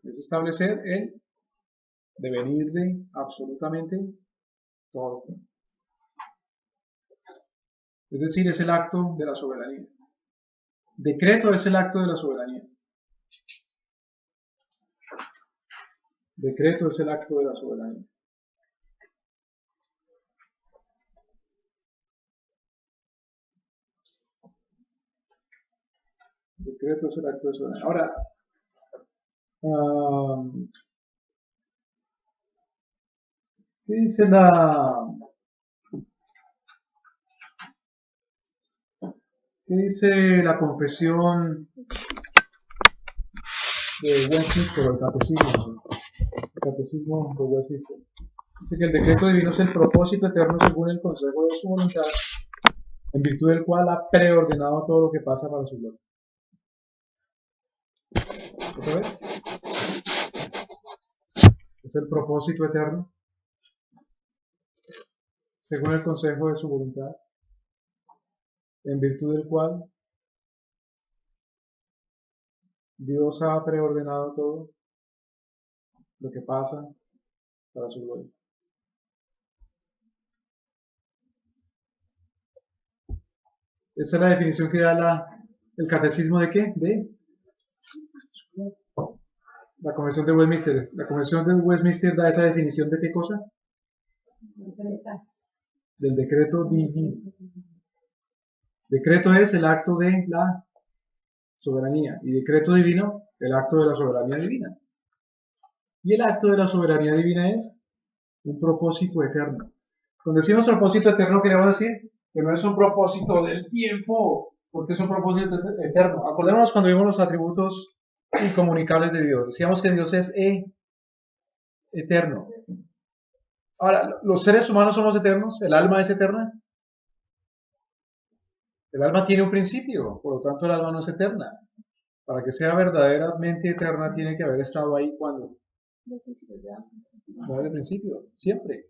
Es establecer el devenir de absolutamente todo. Es decir, es el acto de la soberanía. Decreto es el acto de la soberanía. Decreto es el acto de la soberanía. Decreto es el acto de soberanía. Ahora, ¿qué dice la confesión de Westminster, o el catecismo? El catecismo de Westminster. Dice que el decreto divino es el propósito eterno según el consejo de su voluntad, en virtud del cual ha preordenado todo lo que pasa para su gloria. ¿Otra vez? Es el propósito eterno según el consejo de su voluntad, en virtud del cual Dios ha preordenado todo lo que pasa para su gloria. Esa es la definición que da el catecismo de ¿qué? De la Convención de Westminster. La Convención de Westminster da esa definición de ¿qué cosa? Del decreto divino. Decreto es el acto de la soberanía y decreto divino el acto de la soberanía divina. Y el acto de la soberanía divina es un propósito eterno. Cuando decimos propósito eterno queremos decir que no es un propósito del tiempo, porque es un propósito eterno. Acordémonos cuando vimos los atributos incomunicables de Dios. Decíamos que Dios es eterno. Ahora, ¿los seres humanos somos eternos? ¿El alma es eterna? El alma tiene un principio, por lo tanto el alma no es eterna. Para que sea verdaderamente eterna tiene que haber estado ahí cuando. No desde el principio, siempre.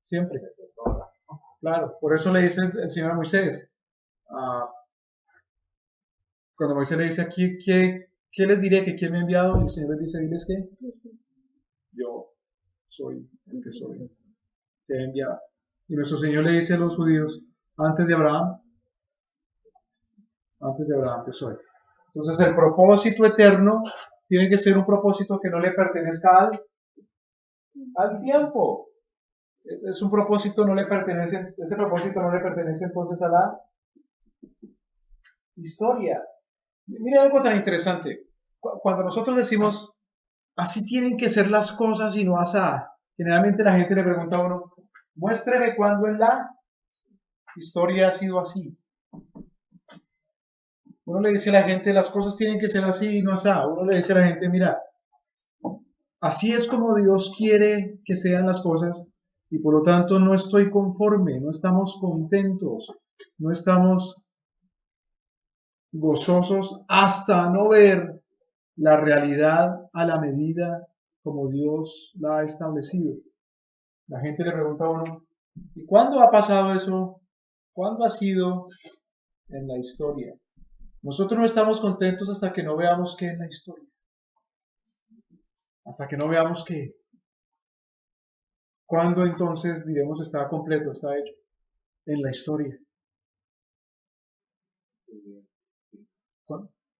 Siempre. Claro, por eso le dice el Señor a Moisés. Cuando Moisés le dice aquí, ¿qué les diré que quién me ha enviado? Y el Señor les dice, diles que yo soy el que soy. Te he enviado. Y nuestro Señor le dice a los judíos, antes de Abraham yo soy. Entonces el propósito eterno tiene que ser un propósito que no le pertenezca al tiempo. Es un propósito, ese propósito no le pertenece entonces a la historia. Miren algo tan interesante. Cuando nosotros decimos, así tienen que ser las cosas y no asá, generalmente la gente le pregunta a uno, muéstreme cuándo en la historia ha sido así. Uno le dice a la gente, las cosas tienen que ser así y no asá. Uno le dice a la gente, mira, así es como Dios quiere que sean las cosas y por lo tanto no estoy conforme, no estamos contentos, no estamos gozosos hasta no ver la realidad a la medida como Dios la ha establecido. La gente le pregunta a uno, ¿y cuándo ha pasado eso? ¿Cuándo ha sido en la historia? Nosotros no estamos contentos hasta que no veamos qué es la historia. Hasta que no veamos qué. ¿Cuándo entonces diremos está completo, está hecho? En la historia.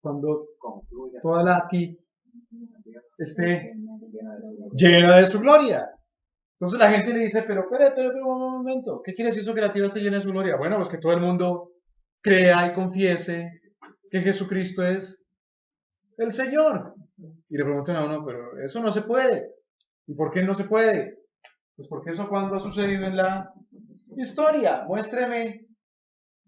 Cuando toda la aquí esté llena de su gloria. Entonces la gente le dice, pero un momento, ¿qué quiere decir eso que la tierra esté llena de su gloria? Bueno, pues que todo el mundo crea y confiese que Jesucristo es el Señor. Y le preguntan a uno, pero eso no se puede. ¿Y por qué no se puede? Pues porque eso cuando ha sucedido en la historia. Muéstreme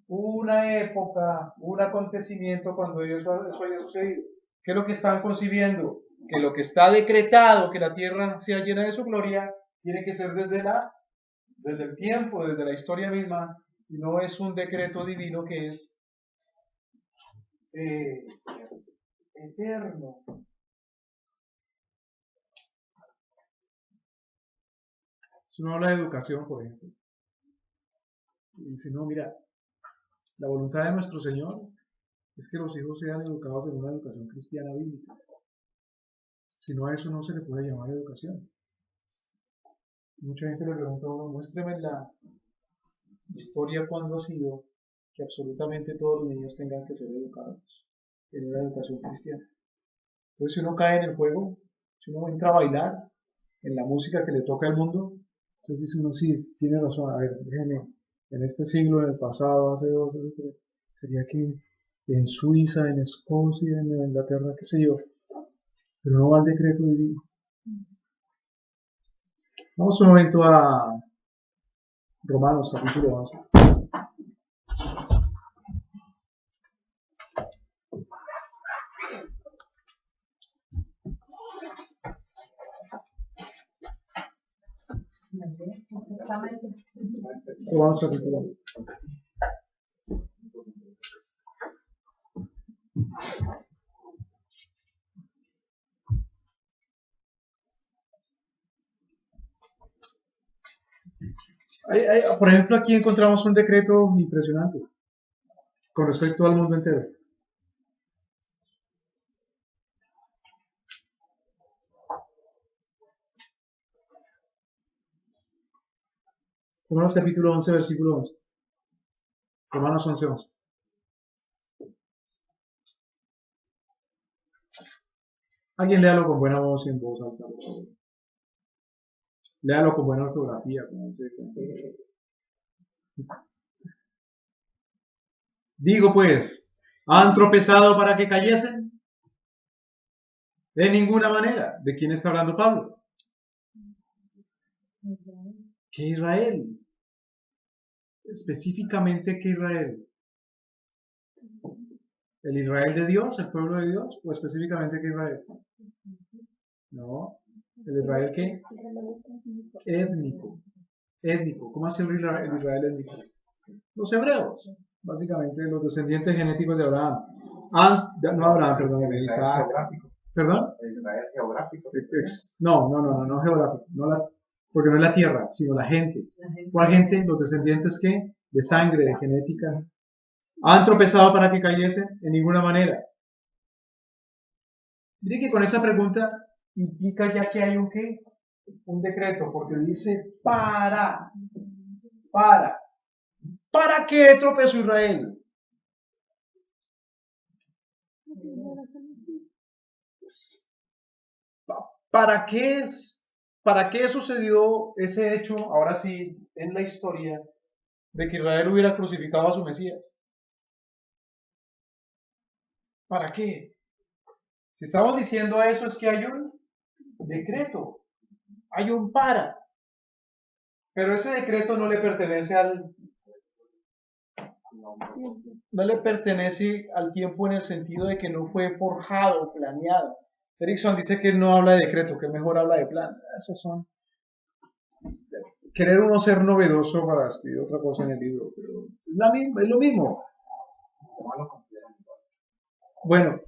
una época, un acontecimiento cuando eso haya sucedido. ¿Qué es lo que están concibiendo? Que lo que está decretado, que la tierra sea llena de su gloria, tiene que ser desde el tiempo, desde la historia misma, y no es un decreto divino que es eterno. Si uno habla de educación, por ejemplo, y dice, no, mira, la voluntad de nuestro Señor es que los hijos sean educados en una educación cristiana bíblica. Si no, a eso no se le puede llamar educación. Mucha gente le pregunta a uno, muéstreme en la historia cuándo ha sido que absolutamente todos los niños tengan que ser educados en una educación cristiana. Entonces, si uno cae en el juego, si uno entra a bailar en la música que le toca al mundo, entonces dice uno, sí, tiene razón, a ver, déjeme, en este siglo, en el pasado, hace 2, hace 3, sería que en Suiza, en Escocia, en Inglaterra, qué sé yo, pero no va al decreto divino. Vamos un momento a Romanos capítulo 11. Romanos capítulo 11. Por ejemplo, aquí encontramos un decreto impresionante con respecto al mundo entero. Romanos capítulo 11, versículo 11. Romanos 11, 11. Alguien léalo con buena voz y en voz alta, por favor. Léalo con buena ortografía. Digo pues, ¿han tropezado para que cayesen? De ninguna manera. ¿De quién está hablando Pablo? ¿Qué Israel? Específicamente, ¿qué Israel? ¿El Israel de Dios, el pueblo de Dios? ¿O específicamente qué Israel? No. ¿El Israel qué? Étnico. Étnico. ¿Cómo hace el Israel étnico? Los hebreos. Básicamente los descendientes genéticos de Abraham. No Abraham, perdón, de Isaac. ¿Perdón? El Israel geográfico. No geográfico. Porque no es la tierra, sino la gente. ¿Cuál gente? Los descendientes ¿qué? De sangre, de genética. ¿Han tropezado para que cayesen? En ninguna manera. Mire que con esa pregunta implica ya que hay un decreto, porque dice ¿para qué tropezó Israel? ¿Para qué sucedió ese hecho, ahora sí, en la historia, de que Israel hubiera crucificado a su Mesías? ¿Para qué? Si estamos diciendo eso es que hay un decreto, hay un para. Pero ese decreto no le pertenece al tiempo en el sentido de que no fue forjado, planeado. Erickson dice que él no habla de decreto, que mejor habla de plan. Esas son querer uno ser novedoso para escribir otra cosa en el libro, pero es lo mismo. Bueno,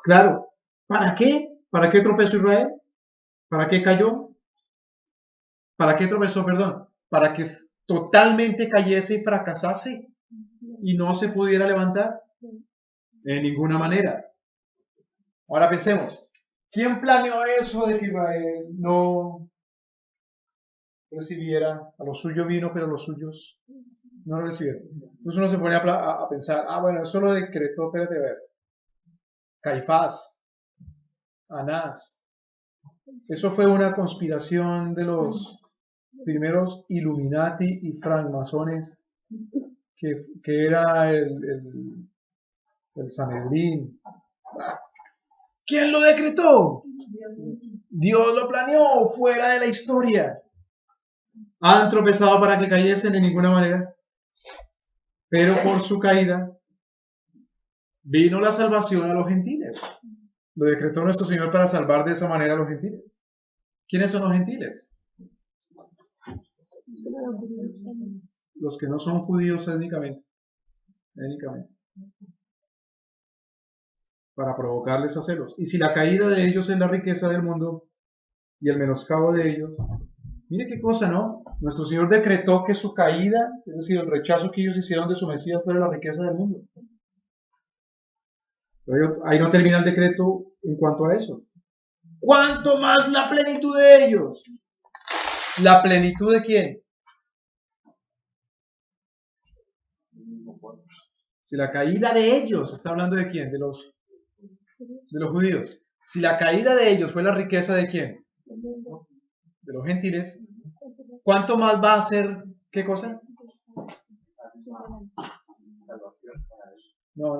claro, ¿para qué? ¿Para qué tropezó Israel? ¿Para qué cayó? ¿Para qué tropezó, perdón? Para que totalmente cayese y fracasase y no se pudiera levantar. De ninguna manera. Ahora pensemos, ¿quién planeó eso de que Israel no recibiera? A los suyos vino, pero los suyos no lo recibieron. Entonces uno se pone a pensar, bueno, eso lo decretó, espérate a ver, Caifás, Anás. Eso fue una conspiración de los primeros Illuminati y francmasones, que era el Sanedrín. ¿Quién lo decretó? Dios lo planeó fuera de la historia. ¿Han tropezado para que cayesen? De ninguna manera. Pero por su caída vino la salvación a los gentiles. Lo decretó nuestro Señor para salvar de esa manera a los gentiles. ¿Quiénes son los gentiles? Los que no son judíos étnicamente. Para provocarles a celos. Y si la caída de ellos es la riqueza del mundo y el menoscabo de ellos, mire qué cosa, ¿no? Nuestro Señor decretó que su caída, es decir, el rechazo que ellos hicieron de su Mesías, fuera la riqueza del mundo. Pero ahí no termina el decreto en cuanto a eso. ¿Cuánto más la plenitud de ellos? ¿La plenitud de quién? Si la caída de ellos, está hablando de quién, de los judíos. Si la caída de ellos fue la riqueza de quién, de los gentiles, ¿cuánto más va a ser qué cosa? No.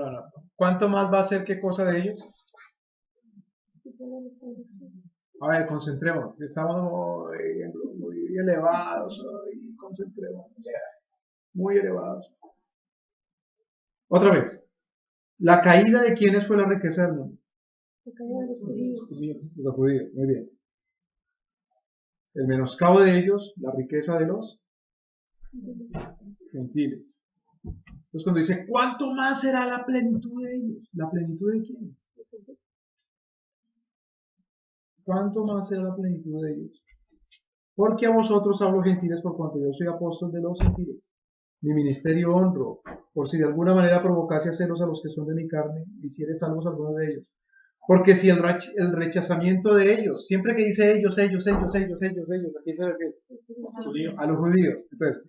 ¿Cuánto más va a ser qué cosa de ellos? A ver, concentremos. Estamos muy elevados hoy. Concentremos. Muy elevados. Otra vez. ¿La caída de quiénes fue la riqueza del mundo? La caída de los judíos. De los judíos. Muy bien. El menoscabo de ellos, la riqueza de los gentiles. Entonces cuando dice, ¿cuánto más será la plenitud de ellos? ¿La plenitud de quiénes? ¿Cuánto más será la plenitud de ellos? Porque a vosotros hablo gentiles por cuanto yo soy apóstol de los gentiles. Mi ministerio honro, por si de alguna manera provocase a celos a los que son de mi carne, hiciere salvos a algunos de ellos. Porque si el rechazamiento de ellos, siempre que dice ellos, aquí se refiere a los judíos. Entonces,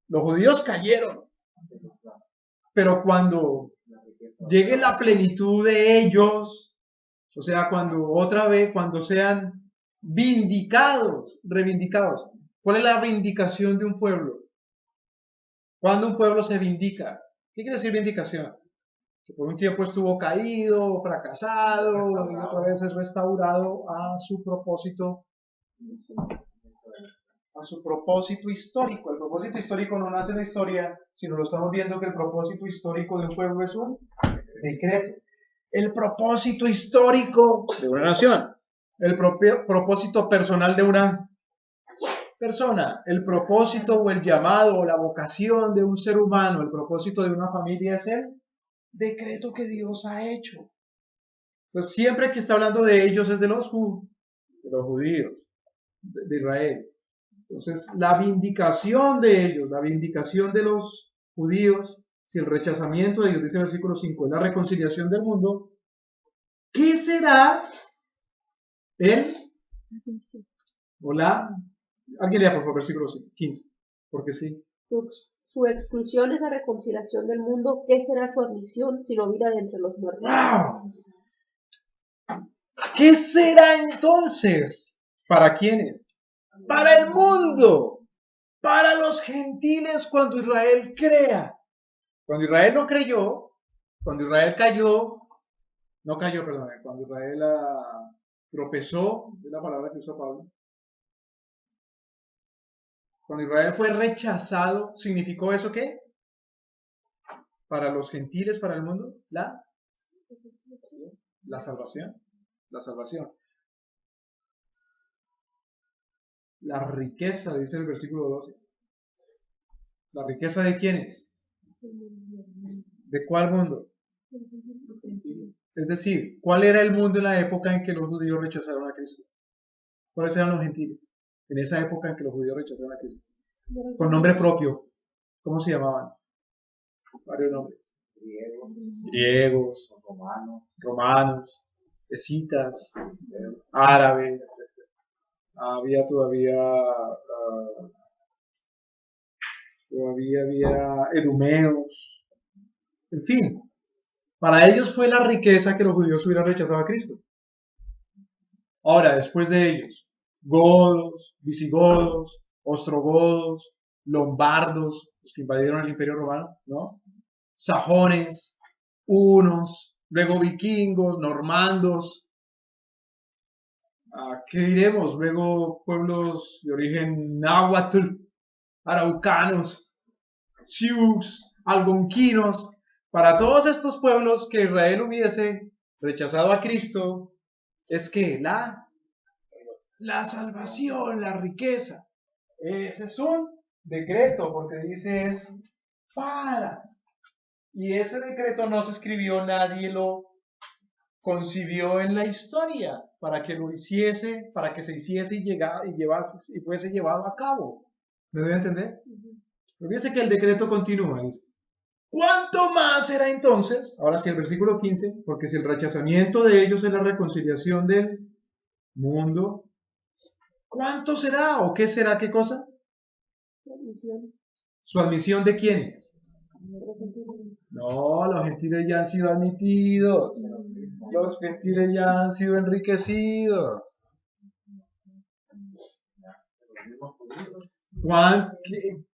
los judíos cayeron, pero cuando llegue la plenitud de ellos, o sea, cuando sean reivindicados. ¿Cuál es la vindicación de un pueblo? Cuando un pueblo se vindica. ¿Qué quiere decir vindicación? Que por un tiempo estuvo caído, fracasado, y otra vez es restaurado a su propósito histórico. El propósito histórico no nace en la historia, sino lo estamos viendo que el propósito histórico de un pueblo es un decreto. El propósito histórico de una nación, el propósito personal de una persona, el propósito o el llamado o la vocación de un ser humano, el propósito de una familia es el decreto que Dios ha hecho. Entonces siempre que está hablando de ellos es de los judíos, de Israel. Entonces la vindicación de ellos, la vindicación de los judíos, si el rechazamiento de ellos, dice el versículo 5, es la reconciliación del mundo, ¿qué será el o la? Alguien lea por favor versículo 15, porque sí. Su expulsión es la reconciliación del mundo. ¿Qué será su admisión sino vida de entre los muertos? ¡Wow! ¿Qué será entonces? ¿Para quiénes? Para el mundo, para los gentiles cuando Israel crea. Cuando Israel no creyó, cuando Israel cuando Israel tropezó, es la palabra que usa Pablo. Cuando Israel fue rechazado, ¿significó eso qué? Para los gentiles, para el mundo, la salvación. La salvación. La riqueza, dice el versículo 12. ¿La riqueza de quiénes? ¿De cuál mundo? Es decir, ¿cuál era el mundo en la época en que los judíos rechazaron a Cristo? ¿Cuáles eran los gentiles? En esa época en que los judíos rechazaron a Cristo. Con nombre propio. ¿Cómo se llamaban? Varios nombres. Griegos, romanos, escitas, árabes. Había había edumeos. En fin, para ellos fue la riqueza que los judíos hubieran rechazado a Cristo. Ahora, después de ellos, godos, visigodos, ostrogodos, lombardos, los que invadieron el Imperio Romano, ¿no? Sajones, hunos, luego vikingos, normandos, ¿qué diremos? Luego pueblos de origen náhuatl, araucanos, sioux, algonquinos. Para todos estos pueblos que Israel hubiese rechazado a Cristo, es que la salvación, la riqueza. Ese es un decreto, porque dice es para. Y ese decreto no se escribió, nadie lo concibió en la historia para que lo hiciese, para que se hiciese y fuese llevado a cabo. ¿Me debe entender? Pero fíjense que el decreto continúa. Dice, ¿cuánto más será entonces? Ahora sí, el versículo 15, porque si el rechazamiento de ellos es la reconciliación del mundo. ¿Cuánto será o qué será? ¿Qué cosa? La misión. ¿Su admisión de quiénes? Los gentiles. No, los gentiles ya han sido admitidos. Los gentiles ya han sido enriquecidos.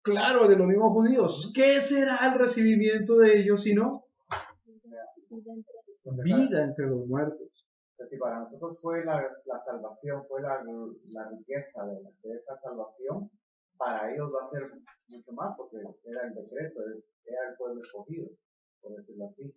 Claro, de los mismos judíos. ¿Qué será el recibimiento de ellos si no? Vida entre los muertos. Si para nosotros fue la salvación, fue la riqueza de esa salvación, para ellos va a ser mucho más, porque era el decreto, era el pueblo escogido, por decirlo así.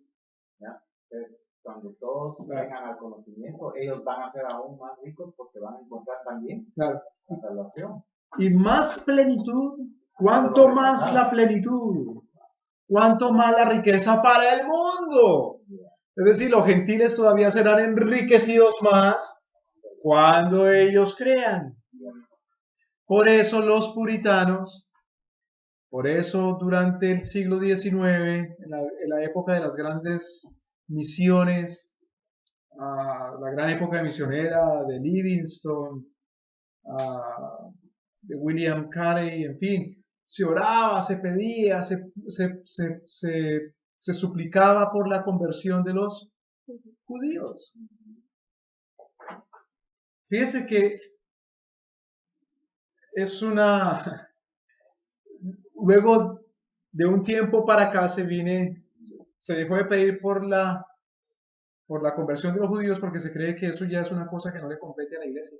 ¿Ya? Entonces, cuando todos vengan al conocimiento, ellos van a ser aún más ricos porque van a encontrar también la salvación. Y más plenitud, ¿cuánto más la plenitud? ¿Cuánto más la riqueza para el mundo? Es decir, los gentiles todavía serán enriquecidos más cuando ellos crean. Por eso los puritanos, por eso durante el siglo XIX, en la época de las grandes misiones, la gran época misionera de Livingstone, de William Carey, en fin, se oraba, se pedía, se suplicaba por la conversión de los judíos. Fíjese que es luego de un tiempo para acá se dejó de pedir por la conversión de los judíos porque se cree que eso ya es una cosa que no le compete a la iglesia.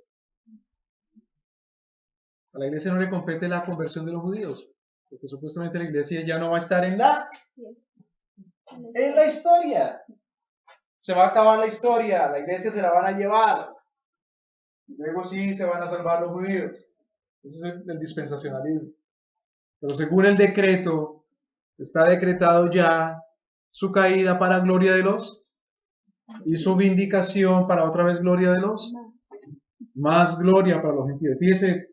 A la iglesia no le compete la conversión de los judíos, porque supuestamente la iglesia ya no va a estar en la historia. Se va a acabar la historia, la iglesia se la van a llevar. Y luego sí se van a salvar los judíos. Ese es el dispensacionalismo. Pero según el decreto, está decretado ya su caída para gloria de los y su vindicación para otra vez gloria de los más gloria para los gentiles. Fíjese,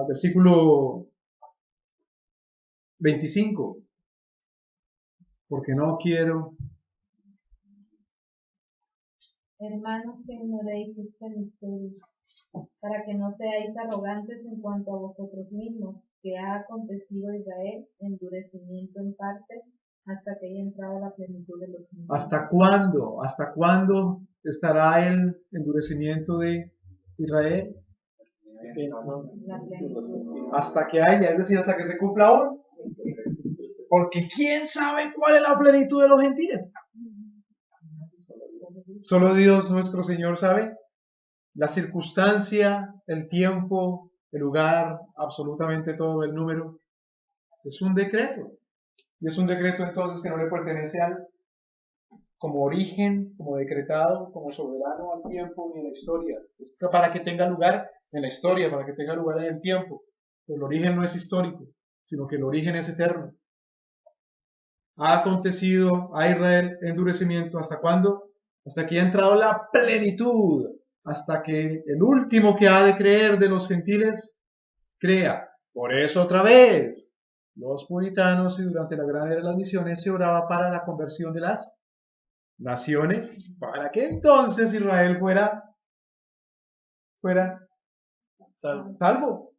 versículo 25. Porque no quiero, hermanos, que ignoréis este misterio, para que no seáis arrogantes en cuanto a vosotros mismos, que ha acontecido a Israel endurecimiento en parte, hasta que haya entrado la plenitud de los tiempos. ¿hasta cuándo? ¿Hasta cuándo estará el endurecimiento de Israel? La plenitud. Hasta que haya, es decir, hasta que se cumpla aún. Porque ¿quién sabe cuál es la plenitud de los gentiles? Solo Dios nuestro Señor sabe la circunstancia, el tiempo, el lugar, absolutamente todo, el número. Es un decreto. Y es un decreto entonces que no le pertenece como origen, como decretado, como soberano al tiempo ni a la historia. Es para que tenga lugar en la historia, para que tenga lugar en el tiempo. Pero el origen no es histórico, sino que el origen es eterno. Ha acontecido a Israel endurecimiento. ¿Hasta cuándo? Hasta que ha entrado la plenitud. Hasta que el último que ha de creer de los gentiles crea. Por eso otra vez, los puritanos y durante la gran era de las misiones se oraba para la conversión de las naciones, para que entonces Israel fuera salvo.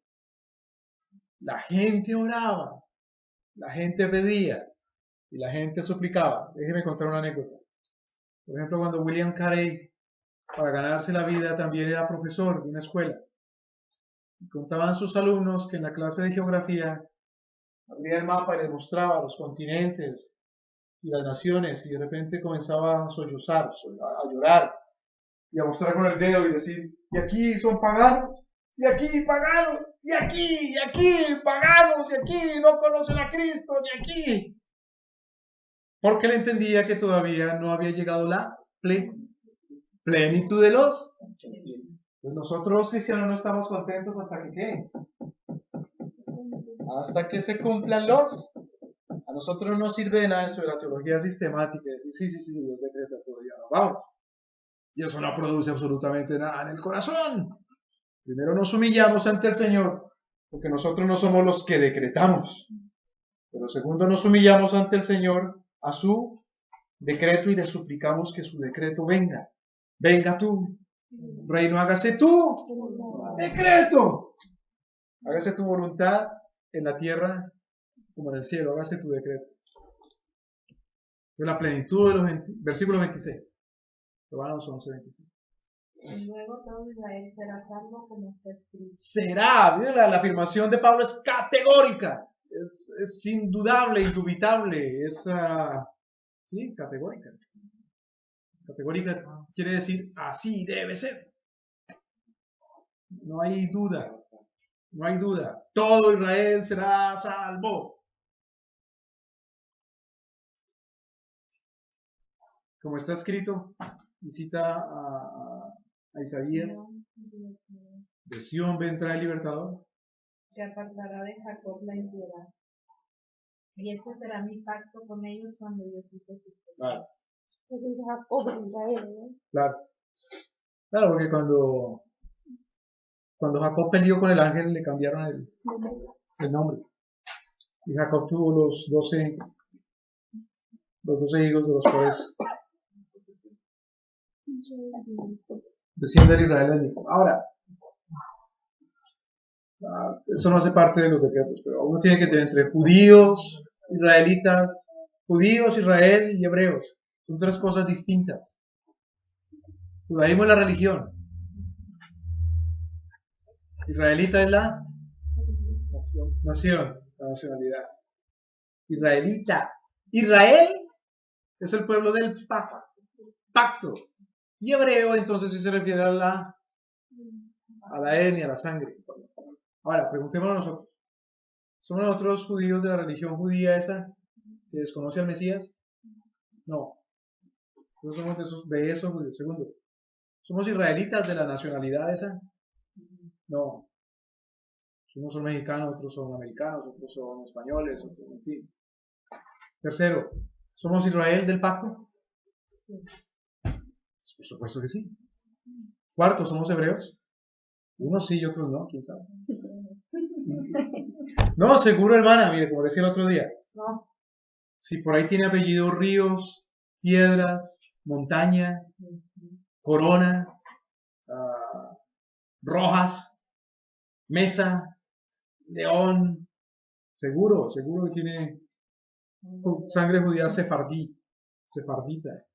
La gente oraba, la gente pedía y la gente suplicaba. Déjeme contar una anécdota. Por ejemplo, cuando William Carey, para ganarse la vida, también era profesor de una escuela. Y contaban sus alumnos que en la clase de geografía abría el mapa y les mostraba los continentes y las naciones, y de repente comenzaba a sollozar, a llorar, y a mostrar con el dedo y decir, y aquí son paganos, y aquí paganos, y aquí paganos, y aquí no conocen a Cristo, ni aquí. Porque él entendía que todavía no había llegado la plenitud de los. Pues nosotros los cristianos no estamos contentos hasta que ¿qué? Hasta que se cumplan los. A nosotros no nos sirve de nada eso de la teología sistemática, de decir, sí, Dios decreta todo, ya no, vamos. Y eso no produce absolutamente nada en el corazón. Primero nos humillamos ante el Señor, porque nosotros no somos los que decretamos. Pero segundo nos humillamos ante el Señor a su decreto y le suplicamos que su decreto venga. Venga tú, Reino, hágase tu decreto. Hágase tu voluntad en la tierra como en el cielo. Hágase tu decreto. De la plenitud de los versículo 26. Romanos 11, 26. Y luego todo Israel será salvo como está escrito. Será, miren, la afirmación de Pablo es categórica, es indudable, indubitable, es sí, categórica. Categórica quiere decir así debe ser. No hay duda, no hay duda. Todo Israel será salvo. Como está escrito, visita a Isaías, de Sión vendrá el libertador. Que apartará de Jacob la impiedad. Y este será mi pacto con ellos cuando yo quite sus pecados. Claro, Eso dice Jacob, es Israel, ¿no? claro. Claro, porque cuando Jacob peleó con el ángel le cambiaron el nombre. Y Jacob tuvo los 12 hijos de los cuales desciende el Israel del mismo. Ahora, eso no hace parte de los decretos, pero uno tiene que tener entre judíos, israelitas, judíos, Israel y hebreos. Son tres cosas distintas. Judaísmo es la religión. Israelita es la nación, la nacionalidad. Israelita. Israel es el pueblo del pacto. Y hebreo entonces sí se refiere a la etnia, a la sangre. Ahora, preguntémonos nosotros. ¿Somos nosotros judíos de la religión judía esa que desconoce al Mesías? No. No somos de esos judíos. Segundo, ¿somos israelitas de la nacionalidad esa? No. Unos son mexicanos, otros son americanos, otros son españoles, otros, en fin. Tercero, ¿somos Israel del pacto? Por supuesto que sí. Cuarto, ¿somos hebreos? Unos sí y otros no, quién sabe. No, seguro, hermana, mire, como decía el otro día. Si por ahí tiene apellido Ríos, Piedras, Montaña, Corona, Rojas, Mesa, León, seguro que tiene sangre judía sefardita.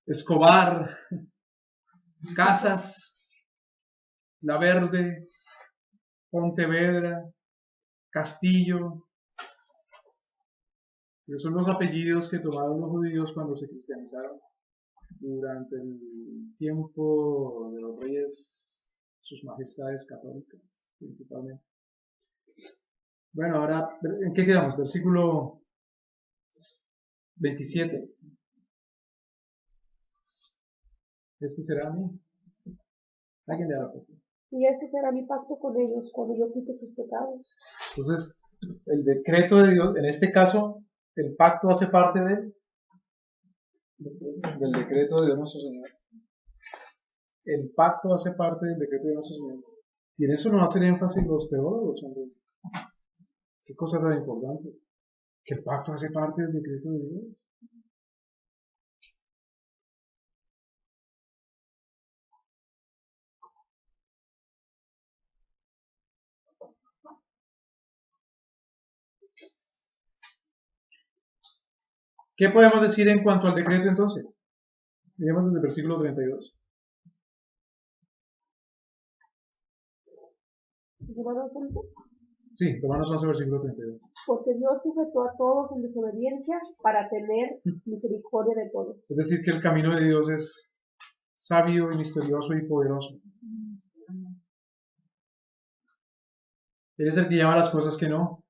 Escobar, Casas, La Verde, Pontevedra, Castillo, que son los apellidos que tomaron los judíos cuando se cristianizaron durante el tiempo de los reyes, sus majestades católicas, principalmente. Bueno, ahora, ¿en qué quedamos? Versículo 27. Este será mi. ¿Alguien le da la foto? Y este será mi pacto con ellos cuando yo quite sus pecados. Entonces, el decreto de Dios, en este caso, el pacto hace parte del decreto de Dios nuestro Señor. El pacto hace parte del decreto de nuestro Señor. Y en eso no hacen énfasis los teólogos, hombre. Qué cosa tan importante. Que el pacto hace parte del decreto de Dios. ¿Qué podemos decir en cuanto al decreto entonces? Miremos desde el versículo 32. Sí, Romanos 11, versículo 32. Porque Dios sujetó a todos en desobediencia para tener misericordia de todos. Es decir, que el camino de Dios es sabio y misterioso y poderoso. Él es el que llama las cosas que no,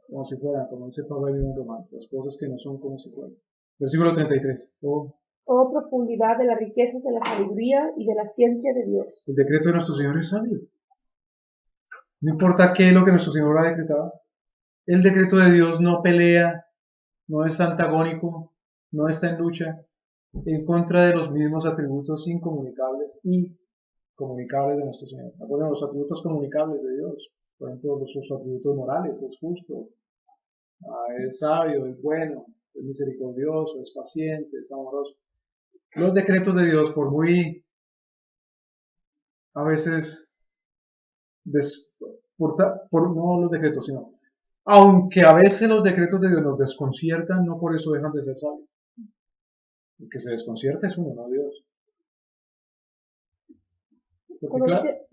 como si fueran, como dice Pablo en Romanos, las cosas que no son como si fueran. Versículo 33. Oh profundidad de las riquezas de la sabiduría y de la ciencia de Dios. El decreto de nuestro Señor es sabio. No importa qué es lo que nuestro Señor ha decretado. El decreto de Dios no pelea, no es antagónico, no está en lucha en contra de los mismos atributos incomunicables y comunicables de nuestro Señor. Acuérdense, los atributos comunicables de Dios. Por ejemplo, sus atributos morales: es justo, es sabio, es bueno, es misericordioso, es paciente, es amoroso. Los decretos de Dios, por muy a veces, no los decretos, sino, aunque a veces los decretos de Dios nos desconciertan, no por eso dejan de ser sabios. El que se desconcierta es uno, no Dios. Porque, Como claro, dice,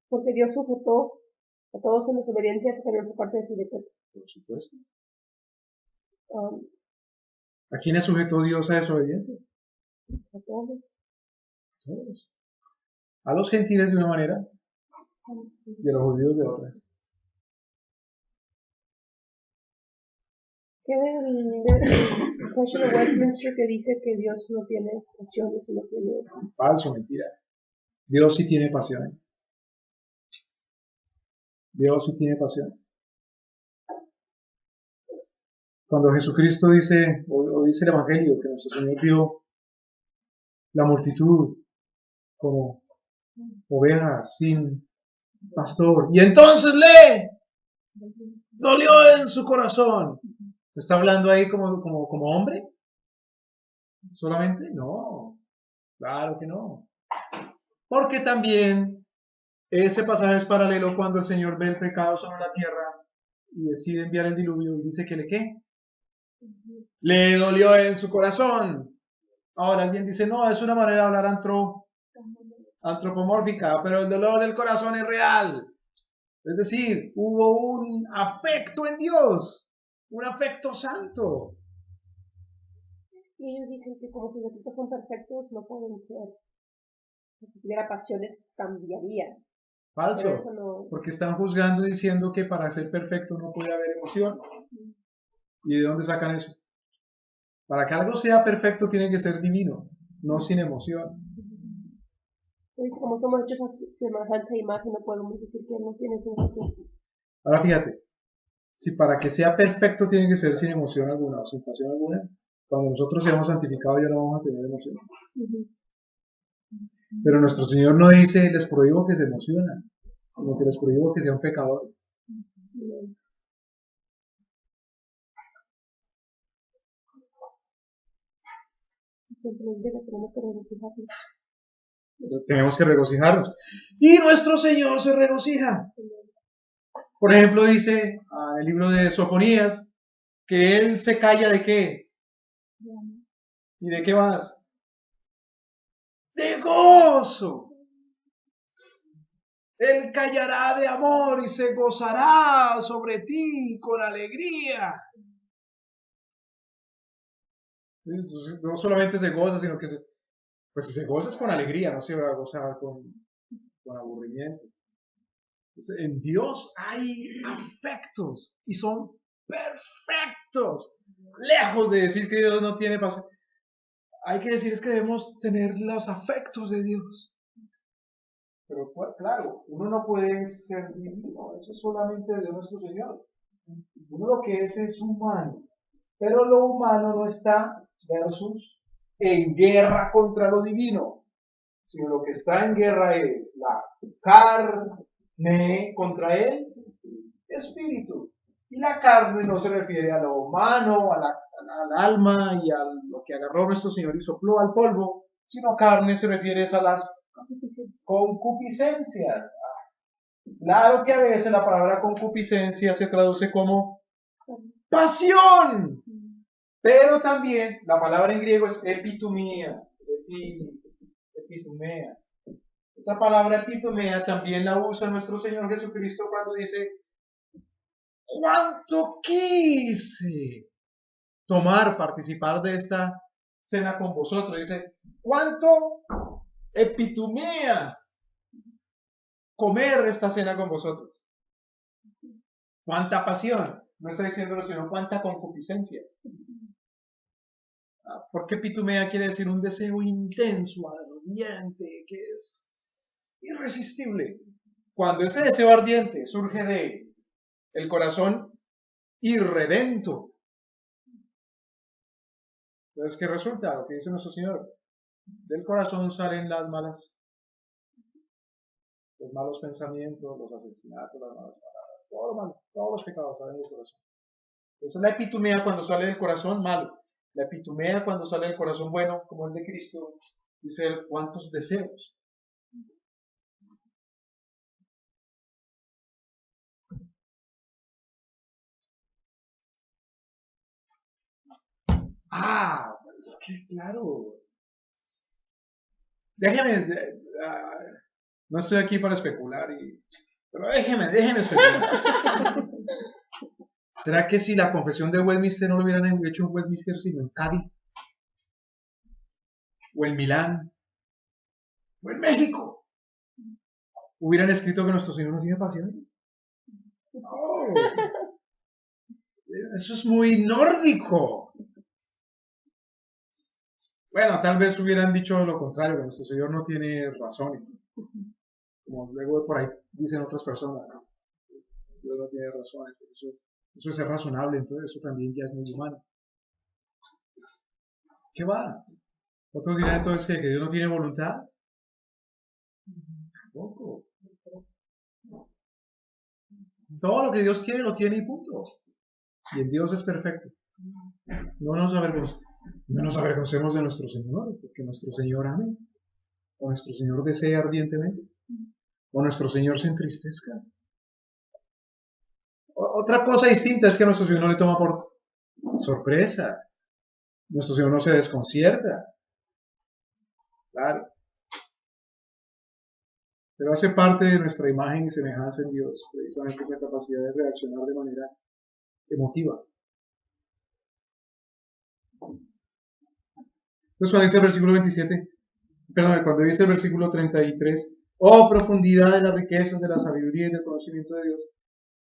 porque Dios sujetó a todos en desobediencia a su camión por parte de su decreto. por supuesto. Um, ¿A quiénes sujetó Dios a desobediencia? a todos. Todos. A los gentiles de una manera y a los judíos de otra. ¿Qué del Confession of Westminster que dice que Dios no tiene pasiones y no tiene... Falso, mentira. Dios sí tiene pasión. Dios sí tiene pasión. Cuando Jesucristo dice, o dice el Evangelio, que nuestro Señor vio la multitud como ovejas sin pastor, y entonces le dolió en su corazón. ¿Está hablando ahí como hombre? ¿Solamente? No, claro que no. Porque también ese pasaje es paralelo cuando el Señor ve el pecado sobre la tierra y decide enviar el diluvio y dice que le ¿qué? Le dolió en su corazón. Ahora alguien dice, no, es una manera de hablar antropomórfica, pero el dolor del corazón es real. Es decir, hubo un afecto en Dios, un afecto santo. Y ellos dicen que como sus decretos son perfectos, no pueden ser. Si tuviera pasiones, cambiaría. Falso, Pero eso no... porque están juzgando diciendo que para ser perfecto no puede haber emoción. ¿Y de dónde sacan eso? Para que algo sea perfecto tiene que ser divino, no sin emoción. Como somos hechos a semejanza e imagen, no podemos decir que no tiene sentimientos. Ahora fíjate, si para que sea perfecto tiene que ser sin emoción alguna o sin pasión alguna, cuando nosotros seamos santificados ya no vamos a tener emoción. Pero nuestro Señor no dice, les prohíbo que se emocionen, sino que les prohíbo que sean pecadores. Siempre nos llega, tenemos que regocijarnos. Tenemos que regocijarnos. Y nuestro Señor se regocija. Por ejemplo, dice en el libro de Sofonías que Él se calla de qué. ¿Y de qué más? De gozo. Él callará de amor y se gozará sobre ti con alegría. Entonces, no solamente se goza, sino que pues si se goza es con alegría, no se va a gozar con aburrimiento. Entonces, en Dios hay afectos y son perfectos. Lejos de decir que Dios no tiene pasión, hay que decir es que debemos tener los afectos de Dios. Pero claro, uno no puede ser divino, eso es solamente de nuestro Señor. Uno lo que es humano, pero lo humano no está en guerra contra lo divino, sino lo que está en guerra es la carne contra el espíritu. Y la carne no se refiere a lo humano, al alma y a lo que agarró nuestro Señor y sopló al polvo, sino carne se refiere a las concupiscencias. Claro que a veces la palabra concupiscencia se traduce como pasión, pero también la palabra en griego es epitumia, epitumea. Esa palabra epitumea también la usa nuestro Señor Jesucristo cuando dice, ¿cuánto quise participar de esta cena con vosotros? Dice, ¿cuánto epitumea comer esta cena con vosotros? ¿Cuánta pasión? No está diciéndolo, sino cuánta concupiscencia. Porque epitumea quiere decir un deseo intenso, ardiente, que es irresistible. Cuando ese deseo ardiente surge de el corazón irredento, entonces, ¿qué resulta? Lo que dice nuestro Señor. Del corazón salen los malos pensamientos, los asesinatos, las malas palabras, todo lo malo, todos los pecados salen del corazón. Entonces la epitumea cuando sale del corazón, malo. La epitumea cuando sale del corazón bueno, como el de Cristo, dice él, ¿cuántos deseos? Es que claro. Déjeme, no estoy aquí para especular, pero déjeme especular. ¿Será que si la confesión de Westminster no lo hubieran hecho en Westminster, sino en Cádiz? ¿O en Milán? ¿O en México? ¿Hubieran escrito que nuestro Señor no tiene pasiones? No. Eso es muy nórdico. Bueno, tal vez hubieran dicho lo contrario, que nuestro Señor no tiene razones. Como luego por ahí dicen otras personas. Dios no tiene razones. Eso es ser razonable, entonces eso también ya es muy humano. ¿Qué va? Otros dirán entonces que Dios no tiene voluntad. Tampoco. Todo lo que Dios tiene, lo tiene y punto. Y en Dios es perfecto. No nos avergoncemos de nuestro Señor, porque nuestro Señor ame, o nuestro Señor desea ardientemente, o nuestro Señor se entristezca. Otra cosa distinta es que nuestro Señor no le toma por sorpresa. Nuestro Señor no se desconcierta. Claro. Pero hace parte de nuestra imagen y semejanza en Dios, precisamente esa capacidad de reaccionar de manera emotiva. Entonces cuando dice el versículo 27, cuando dice el versículo 33, oh profundidad de las riquezas de la sabiduría y del conocimiento de Dios,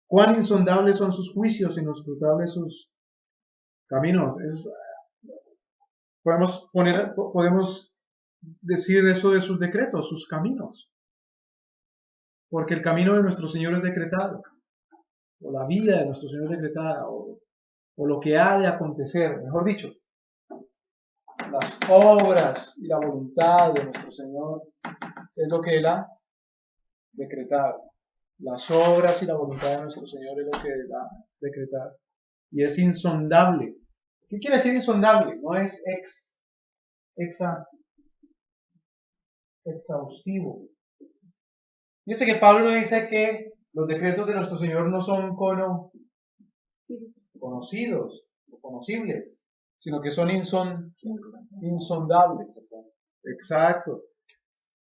cuán insondables son sus juicios, inescrutables sus caminos. Podemos decir eso de sus decretos, sus caminos. Porque el camino de nuestro Señor es decretado, o la vida de nuestro Señor es decretada, o lo que ha de acontecer, mejor dicho, las obras y la voluntad de nuestro Señor es lo que Él ha decretado. Las obras y la voluntad de nuestro Señor es lo que Él ha decretado. Y es insondable. ¿Qué quiere decir insondable? No es exhaustivo. Dice que Pablo dice que los decretos de nuestro Señor no son conocidos o conocibles, sino que son insondables. Exacto.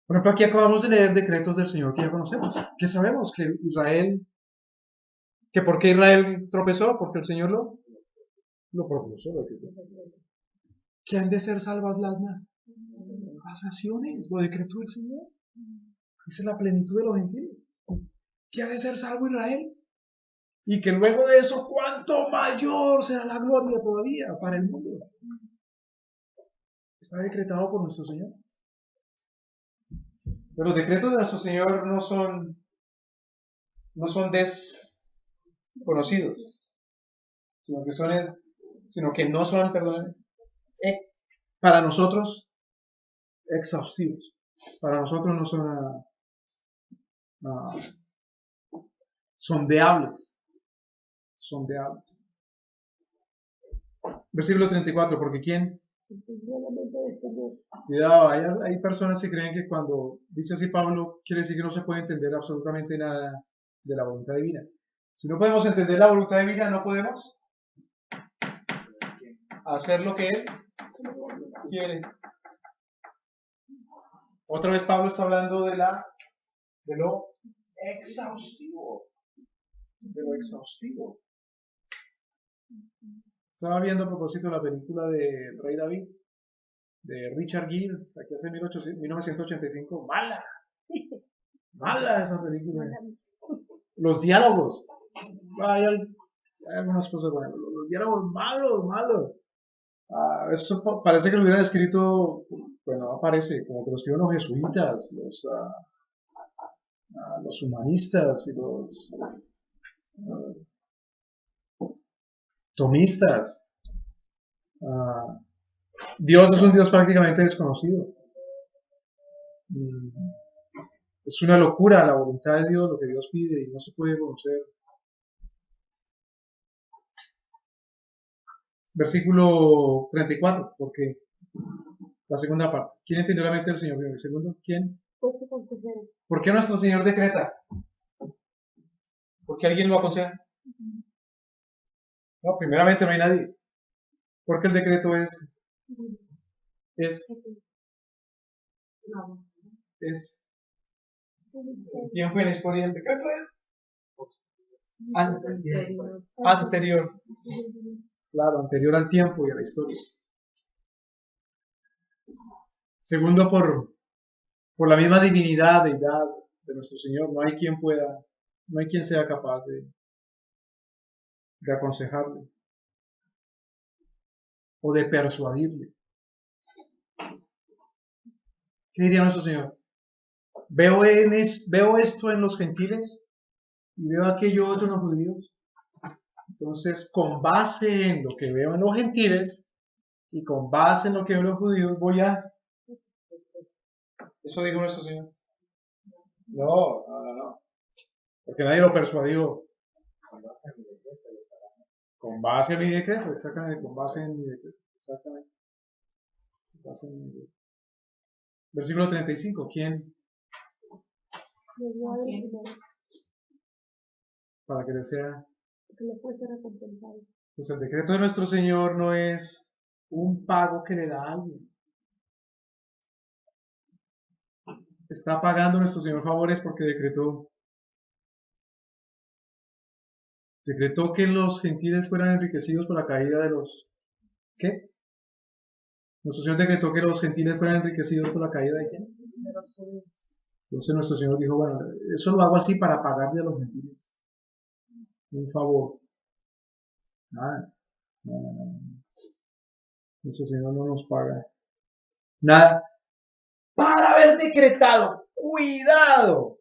Por ejemplo, aquí acabamos de leer decretos del Señor que ya conocemos. ¿Qué sabemos? Que ¿por qué Israel tropezó? Porque el Señor lo propuso. Que han de ser salvas las naciones. Lo decretó el Señor. Esa es la plenitud de los gentiles. Que ha de ser salvo Israel. Y que luego de eso, cuánto mayor será la gloria todavía para el mundo. Está decretado por nuestro Señor. Pero los decretos de nuestro Señor no son desconocidos, sino que no son, para nosotros exhaustivos. Para nosotros no son sondeables. Versículo 34, porque ¿quién? Cuidado, hay personas que creen que cuando dice así Pablo, quiere decir que no se puede entender absolutamente nada de la voluntad divina. Si no podemos entender la voluntad divina, no podemos hacer lo que Él quiere. Otra vez Pablo está hablando de lo exhaustivo. Estaba viendo a propósito la película de Rey David, de Richard Gere, que hace 1985. Mala esa película. Los diálogos. Hay algunas cosas buenas. Los diálogos malos. Eso parece que lo hubieran escrito, bueno, aparece como que lo escribieron los jesuitas, los humanistas y los tomistas. Dios es un Dios prácticamente desconocido. Es una locura la voluntad de Dios, lo que Dios pide, y no se puede conocer. Versículo 34, porque la segunda parte. ¿Quién entendió la mente del Señor? El segundo, ¿quién? ¿Por qué nuestro Señor decreta? ¿Por qué alguien lo aconseja? No, primeramente no hay nadie. Porque el decreto es el tiempo en la historia, el decreto es anterior. Claro, anterior al tiempo y a la historia. Segundo, por la misma divinidad, deidad de nuestro Señor, no hay quien sea capaz de aconsejarle o de persuadirle. ¿Qué diría nuestro Señor? Veo esto en los gentiles y veo aquello otro en los judíos. Entonces, con base en lo que veo en los gentiles y con base en lo que veo en los judíos, voy a... ¿Eso dijo nuestro Señor? No. Porque nadie lo persuadió. Con base en mi decreto, exactamente, con base en mi decreto, exactamente. Con base en mi decreto. Versículo 35, ¿quién? Para que le sea... Que le puede ser recompensado. Pues el decreto de nuestro Señor no es un pago que le da a alguien. Está pagando nuestro Señor favores porque decretó que los gentiles fueran enriquecidos por la caída de los... ¿Qué? Nuestro Señor decretó que los gentiles fueran enriquecidos por la caída de ¿quién? De los judíos. Entonces nuestro Señor dijo, bueno, eso lo hago así para pagarle a los gentiles un favor. Nada. Nuestro Señor no nos paga nada para haber decretado. ¡Cuidado!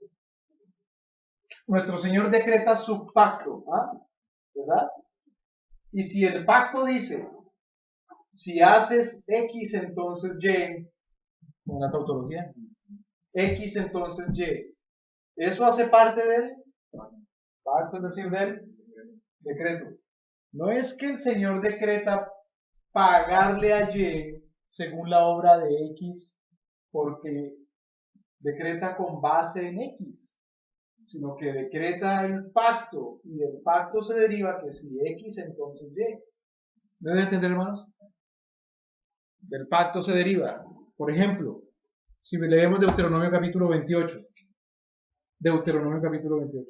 Nuestro Señor decreta su pacto, ¿verdad? Y si el pacto dice, si haces X, entonces Y, con la tautología, X, entonces Y, eso hace parte del pacto, es decir, del decreto. No es que el Señor decreta pagarle a Y según la obra de X, porque decreta con base en X, sino que decreta el pacto, y del pacto se deriva que si X, entonces Y. ¿Me deben entender, hermanos? Del pacto se deriva. Por ejemplo, si leemos Deuteronomio capítulo 28, Deuteronomio capítulo 28,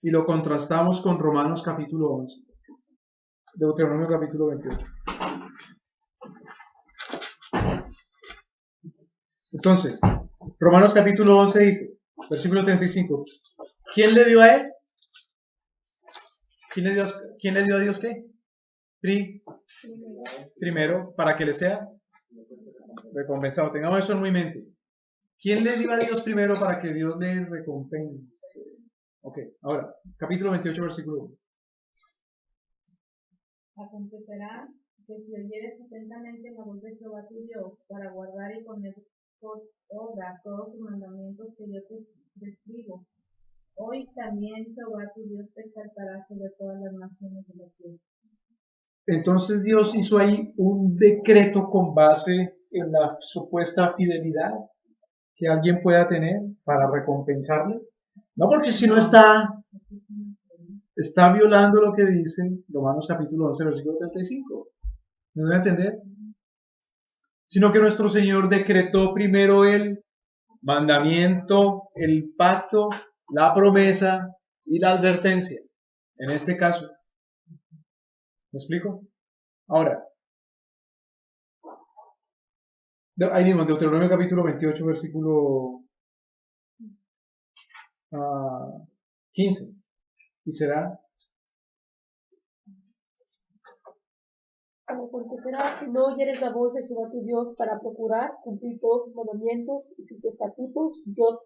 y lo contrastamos con Romanos capítulo 11, Deuteronomio capítulo 28. Entonces, Romanos capítulo 11 dice, versículo 35, ¿quién le dio a él? ¿Quién le dio a Dios qué? Primero, para que le sea recompensado. Tengamos eso en muy mente. ¿Quién le dio a Dios primero para que Dios le recompense? Ok, ahora, capítulo 28, versículo 1. Acontecerá que si oyeres atentamente la voz de Jehová tu Dios para guardar y poner por obra todos sus mandamientos que yo te prescribo, hoy también Jehová tu Dios te exaltará sobre todas las naciones de la tierra. Entonces Dios hizo ahí un decreto con base en la supuesta fidelidad que alguien pueda tener para recompensarle. No, porque si no está violando lo que dice Romanos capítulo 11, versículo 35. ¿Me voy a entender? Sino que nuestro Señor decretó primero el mandamiento, el pacto, la promesa y la advertencia. En este caso. ¿Me explico? Ahora, ahí mismo, Deuteronomio capítulo 28, versículo 15. Y será... Acontecerá si no oyeres la voz de Jehová tu Dios para procurar cumplir todos sus mandamientos y sus estatutos, yo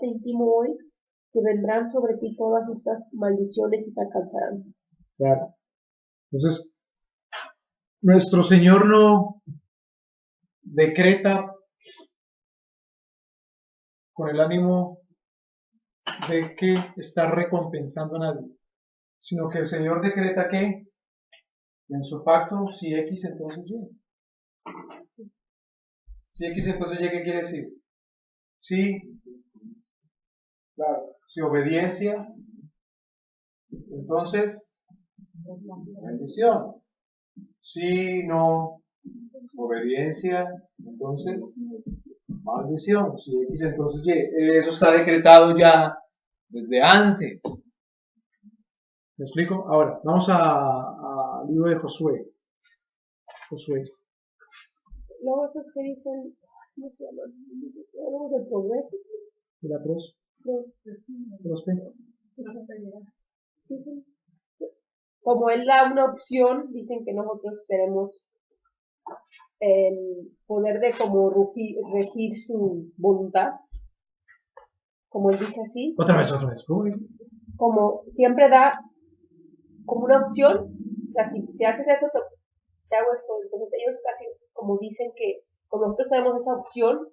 te intimo hoy, que vendrán sobre ti todas estas maldiciones y te alcanzarán. Claro. Entonces, nuestro Señor no decreta con el ánimo de que está recompensando a nadie, sino que el Señor decreta que en su pacto, si X, entonces Y. Si X, entonces Y, ¿qué quiere decir? Sí, claro, si obediencia, entonces bendición. Sí, no. Obediencia. Entonces, maldición. Si X, entonces Y. Eso está decretado ya desde antes. ¿Me explico? Ahora, vamos al libro de Josué. Josué. Luego otros que dicen, ¿cómo se llama? Luego del progreso. ¿De la cruz? No, ¿De los P? sí, sí. Como él da una opción, dicen que nosotros tenemos el poder de como regir su voluntad, como él dice así, Otra vez. ¿Cómo dice? como siempre da como una opción, o sea, si haces esto, te hago esto. Entonces ellos casi como dicen que como nosotros tenemos esa opción,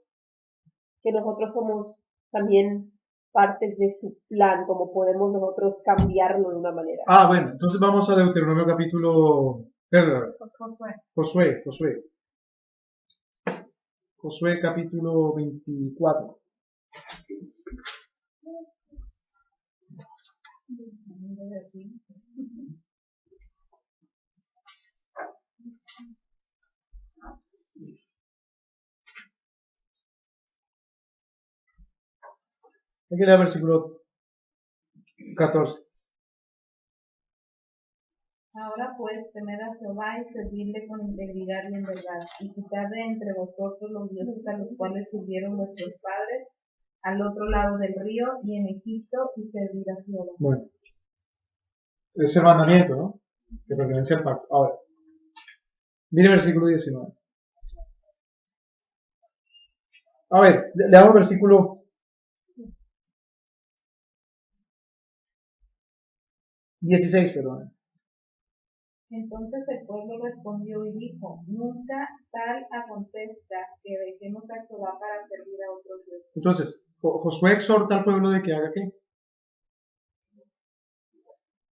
que nosotros somos también partes de su plan, como podemos nosotros cambiarlo de una manera. Ah, bueno, entonces vamos a Deuteronomio capítulo... Josué capítulo 24. Hay que leer el versículo 14. Ahora pues, temed a Jehová y servirle con integridad y en verdad, y quitad de entre vosotros los dioses a los cuales sirvieron vuestros padres, al otro lado del río y en Egipto, y servir a Jehová. Bueno, es el mandamiento, ¿no? Que pertenece al pacto. Ahora, mire el versículo 19. A ver, leamos el versículo 16, perdón. Entonces el pueblo respondió y dijo, nunca tal acontezca que dejemos a Jehová para servir a otros dioses. Entonces, Josué exhorta al pueblo de que haga qué.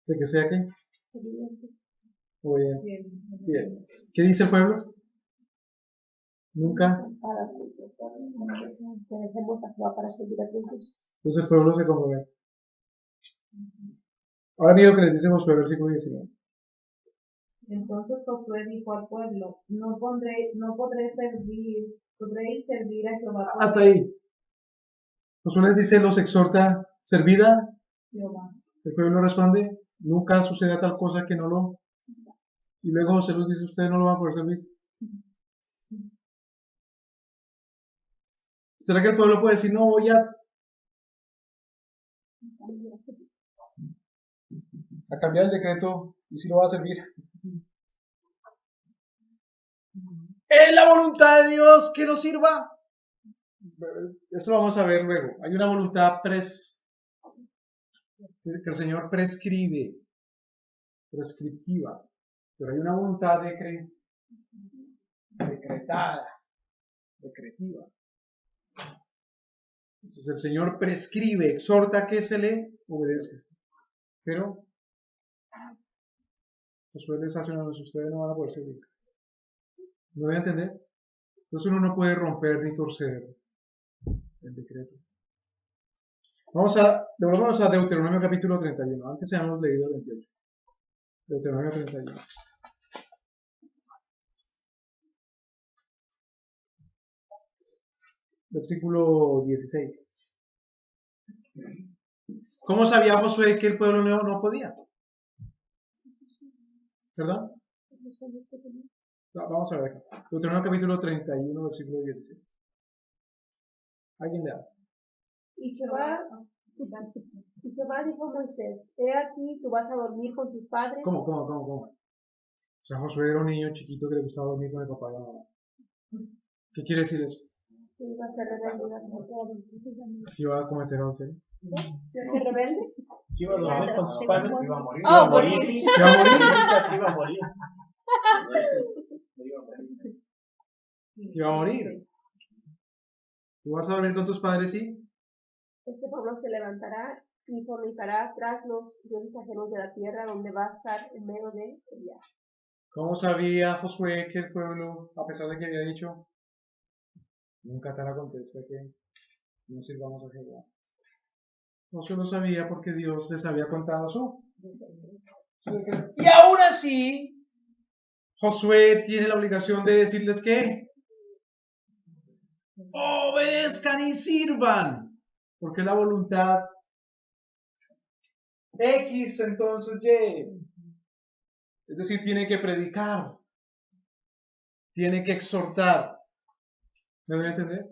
De que sea qué. Obediente. Bien. ¿Qué dice el pueblo? Nunca. Que dejemos a Jehová para servir a Dios. Entonces el pueblo se conmueve. Ahora mira lo que les dice Josué, versículo 19. Entonces Josué dijo al pueblo, podréis servir a Jehová por Hasta ahí. Josué les dice, los exhorta, servida. Jehová. El pueblo responde, nunca suceda tal cosa que no lo... Y luego José les dice, ustedes no lo van a poder servir. ¿Será que el pueblo puede decir, no voy a cambiar el decreto y si lo va a servir? ¿Es la voluntad de Dios que nos sirva? Esto lo vamos a ver luego. Hay una voluntad que el Señor prescriptiva, pero hay una voluntad decretiva. Entonces el Señor prescribe, exhorta que se le obedezca. Pero Josué les hace una vez, ustedes no van a poder servir. ¿No voy a entender? Entonces uno no puede romper ni torcer el decreto. Devolvámonos a Deuteronomio capítulo 31. Antes habíamos leído el 28. Deuteronomio 31. Versículo 16. ¿Cómo sabía Josué que el pueblo no podía? ¿Verdad? Vamos a ver acá. Deuteronomio capítulo 31, versículo 16. ¿Alguien le da? Y Jehová dijo a Moisés, he aquí, tú vas a dormir con tus padres. ¿Cómo? O sea, Josué era un niño chiquito que le gustaba dormir con el papá y la mamá. ¿Qué quiere decir eso? Que iba a ser rebelde. Que iba a cometer adulterio. ¿Iba a ser rebelde? Si iba a dormir con sus padres, iba a morir. Oh, morir. ¿Qué va a morir? Iba a morir. ¿Qué va a morir? ¿Tú vas a dormir con tus padres? Sí. Este pueblo se levantará y fornicará tras los dioses ajenos de la tierra, donde va a estar en medio de ella. ¿Cómo sabía Josué que el pueblo, a pesar de que había dicho, nunca tal acontezca que no sirvamos a Jehová? Josué lo sabía porque Dios les había contado su. Y aún así, Josué tiene la obligación de decirles que obedezcan y sirvan, porque la voluntad X, entonces Y. Es decir, tiene que predicar, tiene que exhortar. ¿Me voy a entender?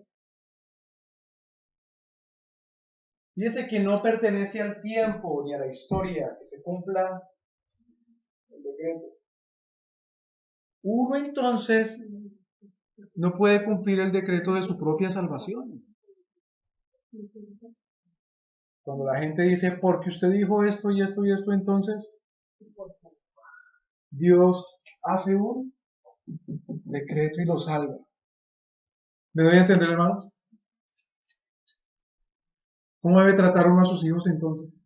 Fíjese que no pertenece al tiempo ni a la historia que se cumpla el decreto. Uno entonces no puede cumplir el decreto de su propia salvación. Cuando la gente dice, porque usted dijo esto y esto y esto, entonces Dios hace un decreto y lo salva. ¿Me doy a entender, hermanos? ¿Cómo debe tratar uno a sus hijos entonces?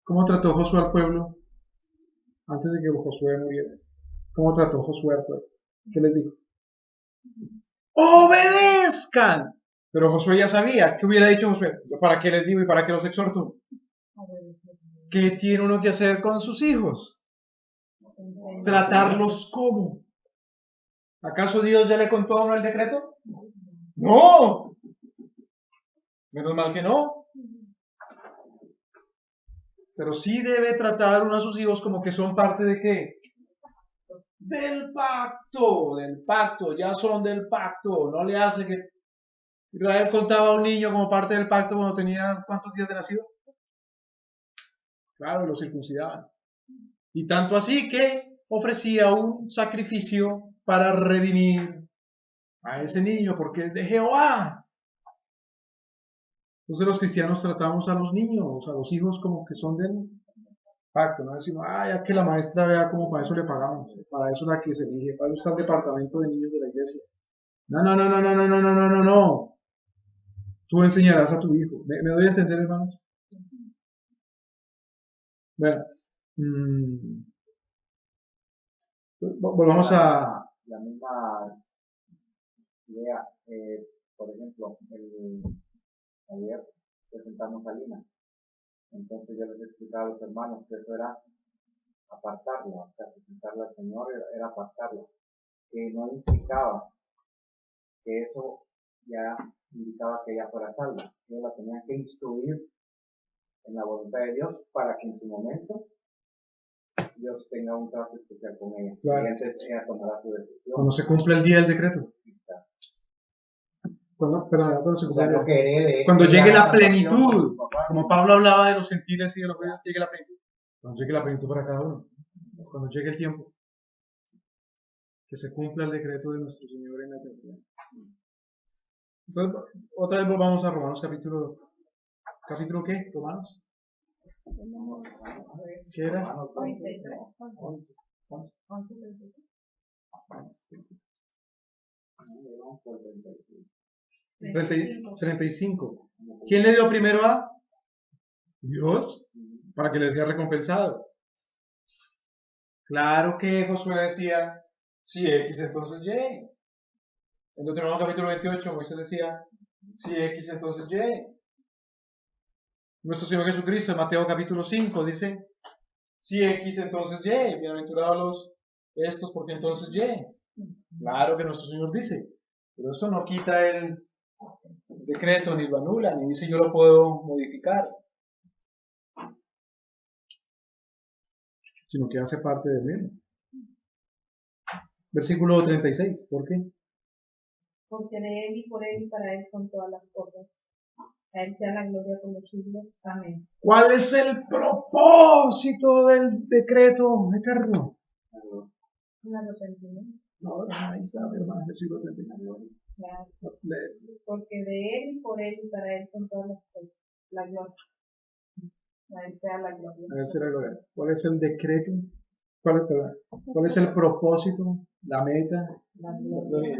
¿Cómo trató Josué al pueblo antes de que Josué muriera? ¿Cómo trató Josué al pueblo? ¿Qué les dijo? ¡Obedezcan! Pero Josué ya sabía. ¿Qué hubiera dicho Josué? ¿Para qué les digo y para qué los exhorto? ¿Qué tiene uno que hacer con sus hijos? ¿Tratarlos cómo? ¿Acaso Dios ya le contó a uno el decreto? ¡No! Menos mal que no. Pero sí debe tratar uno a sus hijos como que son parte de ¿qué? Del pacto, ya son del pacto. No le hace que Israel contaba a un niño como parte del pacto cuando tenía ¿cuántos días de nacido? Claro, lo circuncidaban. Y tanto así que ofrecía un sacrificio para redimir a ese niño, porque es de Jehová. Entonces los cristianos tratamos a los niños, a los hijos como que son del pacto, no decimos, ya que la maestra vea como para eso le pagamos, para eso es la que se elige, para eso está el departamento de niños de la iglesia. No, no, no, no, no, no, no, no, no, no, no. Tú enseñarás a tu hijo. ¿Me doy a entender, hermanos? Bueno, volvamos a... La misma idea, por ejemplo, ayer presentamos a Lina. Entonces yo les explicaba a los hermanos que eso era apartarla, o sea, presentarla al Señor era apartarla, que no implicaba que eso ya indicaba que ella fuera salva. Ellos la tenían que instruir en la voluntad de Dios para que en su momento Dios tenga un trato especial con ella. Claro. Y entonces ella tomará su decisión. Cuando se cumple el día del decreto. Cuando llegue la plenitud, como Pablo hablaba de los gentiles y de los judíos, llegue la plenitud. Cuando llegue la plenitud para cada uno. Cuando llegue el tiempo. Que se cumpla el decreto de nuestro Señor en la eternidad. Entonces, otra vez volvamos a Romanos capítulo ¿qué? Romanos. ¿Qué era? 35. ¿Quién le dio primero a? Dios, para que le sea recompensado. Claro que Josué decía, si X entonces Y. En Deuteronomio capítulo 28, Moisés decía, si X entonces Y. Nuestro Señor Jesucristo en Mateo capítulo 5 dice, si X entonces Y, bienaventurados estos porque entonces Y. Claro que nuestro Señor dice, pero eso no quita el decreto, ni lo anula, ni dice yo lo puedo modificar, sino que hace parte del mismo. Versículo 36, ¿por qué? Porque de Él y por Él y para Él son todas las cosas. A Él sea la gloria por los siglos. Amén. ¿Cuál es el propósito del decreto eterno? Un arrepentimiento. No, ahí está, hermano, versículo 36. Claro. Porque de Él y por Él y para Él son todas las cosas. La gloria. A Él sea la gloria. A ver si la gloria. ¿Cuál es el decreto? ¿Cuál es el propósito? La meta. La gloria.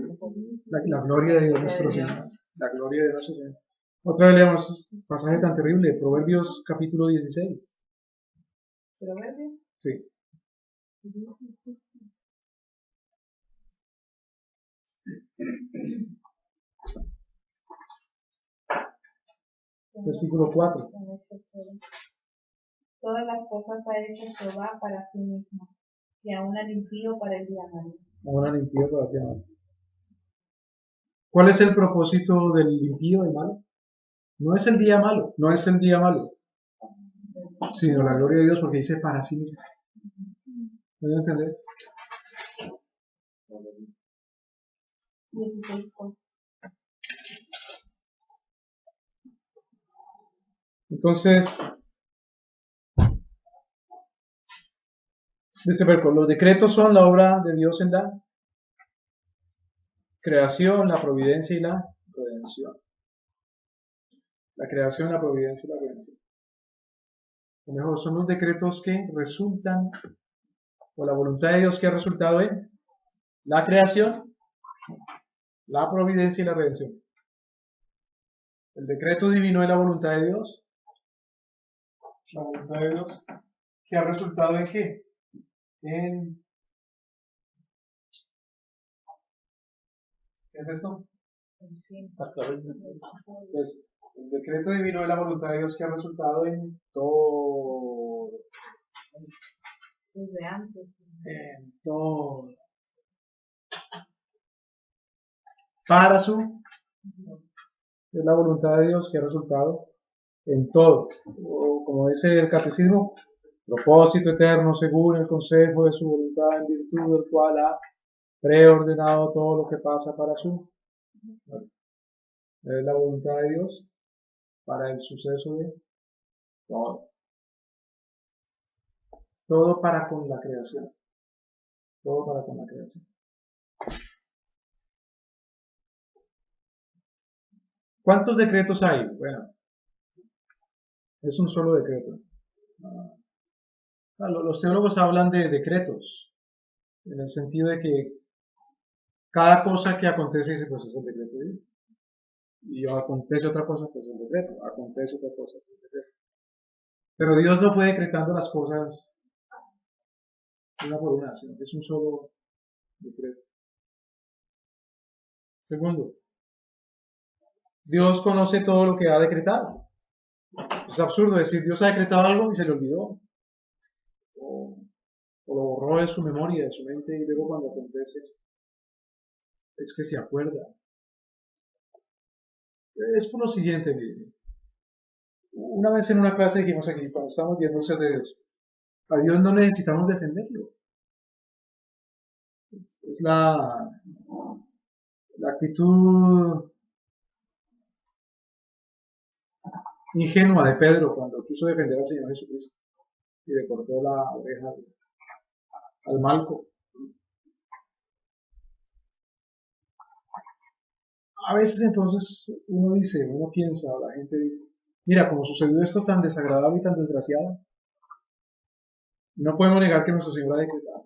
La gloria de nuestro Señor. La gloria de nuestro Señor. Otra vez leamos un pasaje tan terrible, Proverbios capítulo 16. ¿Proverbios? Sí. Versículo 4. Todas las cosas ha hecho Jehová para sí mismo, y aún al impío para el día malo. Ahora el impío para el mal. ¿Cuál es el propósito del impío y malo? No es el día malo, no es el día malo, sino la gloria de Dios, porque dice para sí mismo. ¿Me entender? 16. Entonces, dice Berco, los decretos son la obra de Dios en la creación, la providencia y la redención. La creación, la providencia y la redención. O mejor, son los decretos que resultan, o la voluntad de Dios que ha resultado en la creación, la providencia y la redención. El decreto divino es la voluntad de Dios. La voluntad de Dios que ha resultado en qué? En, ¿qué es esto? Pues, el decreto divino es la voluntad de Dios que ha resultado en todo. Desde antes. En todo. Para su. Es la voluntad de Dios que ha resultado en todo. O, como dice el catecismo, propósito eterno según el consejo de su voluntad, en virtud del cual ha preordenado todo lo que pasa para su. Es la voluntad de Dios para el suceso de todo. Todo para con la creación. Todo para con la creación. ¿Cuántos decretos hay? Bueno, es un solo decreto. Los teólogos hablan de decretos, en el sentido de que cada cosa que acontece dice, pues es el decreto de Dios. Y acontece otra cosa, pues es el decreto. Acontece otra cosa, pues es el decreto. Pero Dios no fue decretando las cosas una por una, sino que es un solo decreto. Segundo, Dios conoce todo lo que ha decretado. Es absurdo decir, Dios ha decretado algo y se le olvidó. O lo borró de su memoria, de su mente, y luego cuando acontece, es que se acuerda. Es por lo siguiente, miren. Una vez en una clase dijimos aquí, cuando estamos viendo el ser de Dios, a Dios no necesitamos defenderlo. Es la actitud ingenua de Pedro cuando quiso defender al Señor Jesucristo y le cortó la oreja al Malco. A veces entonces uno piensa, o la gente dice, mira, como sucedió esto tan desagradable y tan desgraciado, no podemos negar que nuestro Señor ha decretado.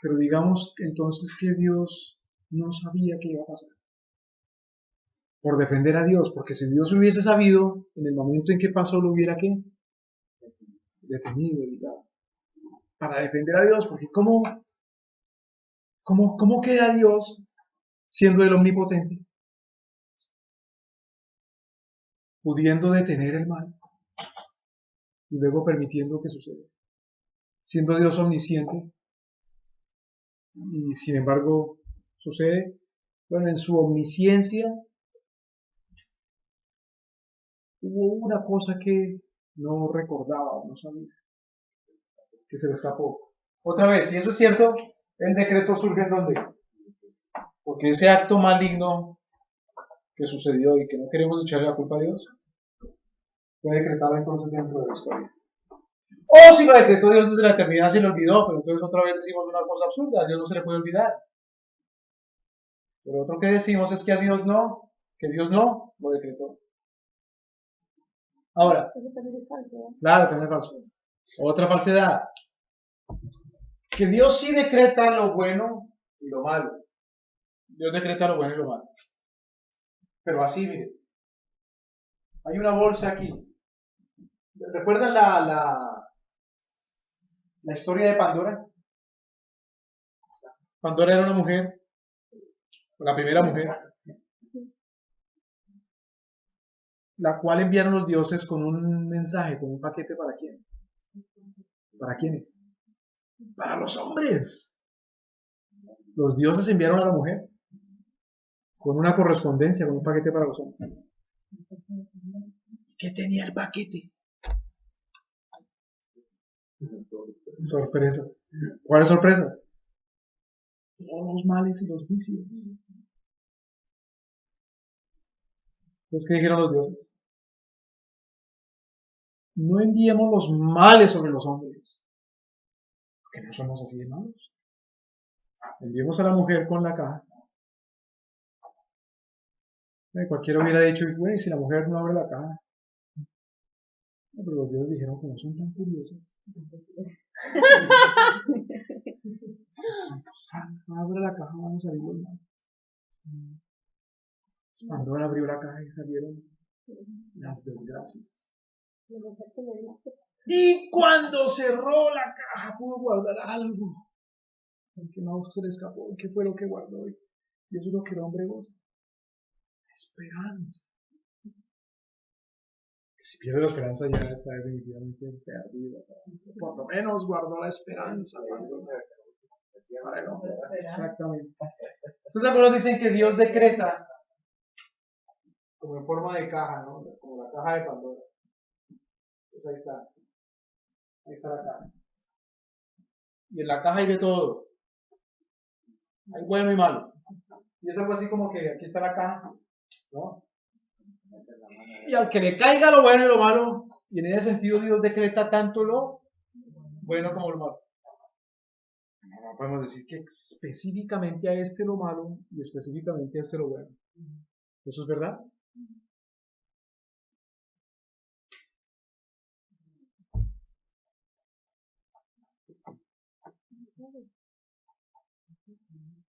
Pero digamos entonces que Dios no sabía qué iba a pasar. Por defender a Dios, porque si Dios hubiese sabido, en el momento en que pasó lo hubiera ¿qué? Detenido, evitado. Para defender a Dios, porque ¿cómo queda Dios siendo el omnipotente? Pudiendo detener el mal y luego permitiendo que suceda. Siendo Dios omnisciente y sin embargo sucede. Bueno, en su omnisciencia hubo una cosa que no recordaba, no sabía, que se le escapó. Otra vez, si eso es cierto, el decreto surge en donde, porque ese acto maligno que sucedió y que no queremos echarle la culpa a Dios, fue decretado entonces dentro de la historia. O si lo decretó Dios desde la eternidad se le olvidó, pero entonces otra vez decimos una cosa absurda, a Dios no se le puede olvidar. Pero otro que decimos es que Dios no lo decretó. Ahora, Eso también es falso, ¿no? claro, también es falso. Otra falsedad, que Dios sí decreta lo bueno y lo malo. Dios decreta lo bueno y lo malo. Pero así, miren, hay una bolsa aquí. ¿Recuerdan la historia de Pandora? Pandora era una mujer, la primera mujer. la cual enviaron los dioses con un mensaje, con un paquete ¿para quién? ¿Para quiénes? Para los hombres. Los dioses enviaron a la mujer con una correspondencia, con un paquete para los hombres. ¿Qué tenía el paquete? Sorpresa. ¿Cuáles sorpresas? Todos los males y los vicios. Entonces, ¿qué dijeron los dioses? No enviemos los males sobre los hombres, porque no somos así de malos. Enviemos a la mujer con la caja. Cualquiera hubiera dicho, bueno, y si la mujer no abre la caja. No, pero los dioses dijeron que no son tan curiosos. Abre la caja, van a salir los males. Pandora abrió la caja y salieron las desgracias. Y cuando cerró la caja pudo guardar algo. Porque no se le escapó. ¿Qué fue lo que guardó? Y eso es lo que el hombre goza. Esperanza. Que si pierde la esperanza ya está definitivamente perdido. Por lo menos guardó la esperanza para el hombre. Exactamente. Entonces algunos dicen que Dios decreta como en forma de caja, ¿no? Como la caja de Pandora. Pues ahí está. Ahí está la caja. Y en la caja hay de todo. Hay bueno y malo. Y es algo así como que aquí está la caja, ¿no? Y al que le caiga lo bueno y lo malo, y en ese sentido Dios decreta tanto lo bueno como lo malo. No podemos decir que específicamente a este lo malo y específicamente a este lo bueno. ¿Eso es verdad?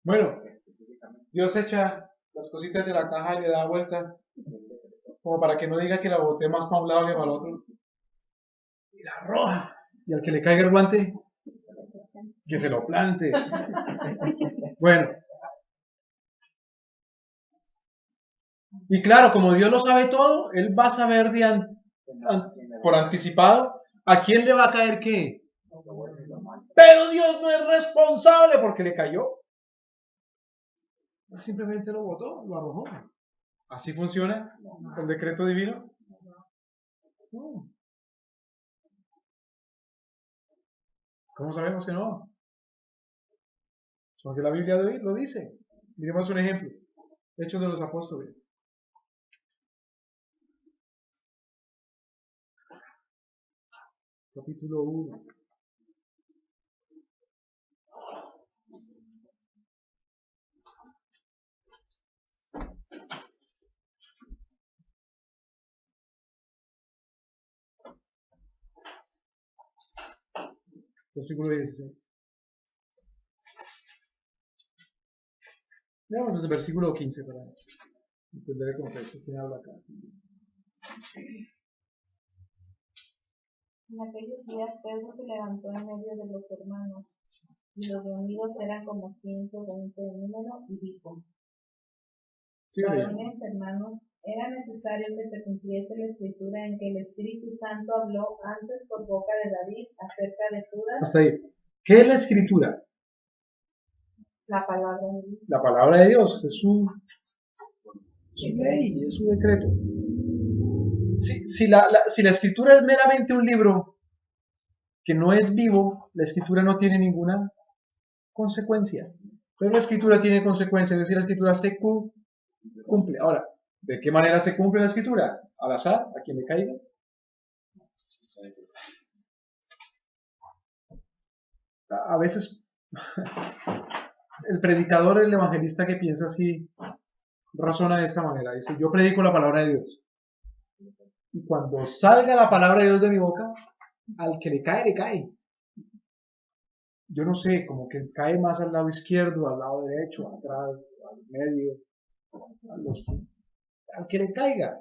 Bueno, Dios echa las cositas de la caja y le da vuelta, como para que no diga que la boté más para un lado que para el otro. Y la arroja. Y al que le caiga el guante, que se lo plante. Bueno. Y claro, como Dios lo sabe todo, Él va a saber por anticipado a quién le va a caer qué. Pero Dios no es responsable porque le cayó. Él simplemente lo botó, lo arrojó. ¿Así funciona el decreto divino? No. ¿Cómo sabemos que no? Porque la Biblia de hoy lo dice. Miremos un ejemplo. Hechos de los Apóstoles. Capítulo 1. Versículo 16. Veamos desde el versículo 15 para entender el contexto. ¿Quién habla acá? En aquellos días Pedro se levantó en medio de los hermanos, y los reunidos eran como 120 de número, y dijo: Varones, hermanos, era necesario que se cumpliese la escritura en que el Espíritu Santo habló antes por boca de David acerca de Judas. Hasta ahí. ¿Qué es la escritura? La palabra de Dios. La palabra de Dios es su ley, es su decreto. Si la escritura es meramente un libro que no es vivo, la escritura no tiene ninguna consecuencia. Pero la escritura tiene consecuencia, es decir, la escritura se cumple. Ahora, ¿de qué manera se cumple la escritura? ¿Al azar? ¿A quien le caiga? A veces el predicador, el evangelista que piensa así, razona de esta manera. Dice, yo predico la palabra de Dios. Y cuando salga la palabra de Dios de mi boca, al que le cae, le cae. Yo no sé, como que cae más al lado izquierdo, al lado derecho, atrás, al medio, al que le caiga.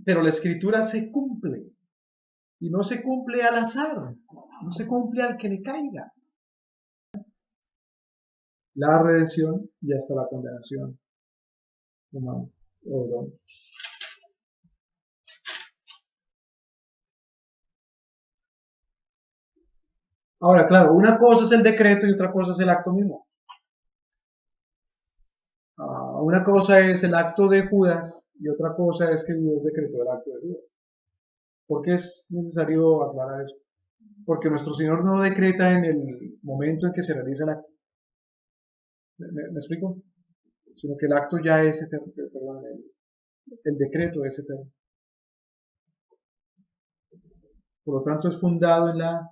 Pero la escritura se cumple. Y no se cumple al azar. No se cumple al que le caiga. La redención y hasta la condenación humana. Ahora, claro, una cosa es el decreto y otra cosa es el acto mismo. Una cosa es el acto de Judas y otra cosa es que Dios decretó el acto de Judas. ¿Por qué es necesario aclarar eso? Porque nuestro Señor no decreta en el momento en que se realiza el acto. ¿Me explico? Sino que el acto ya es eterno, perdón, el decreto es eterno. Por lo tanto, es fundado en la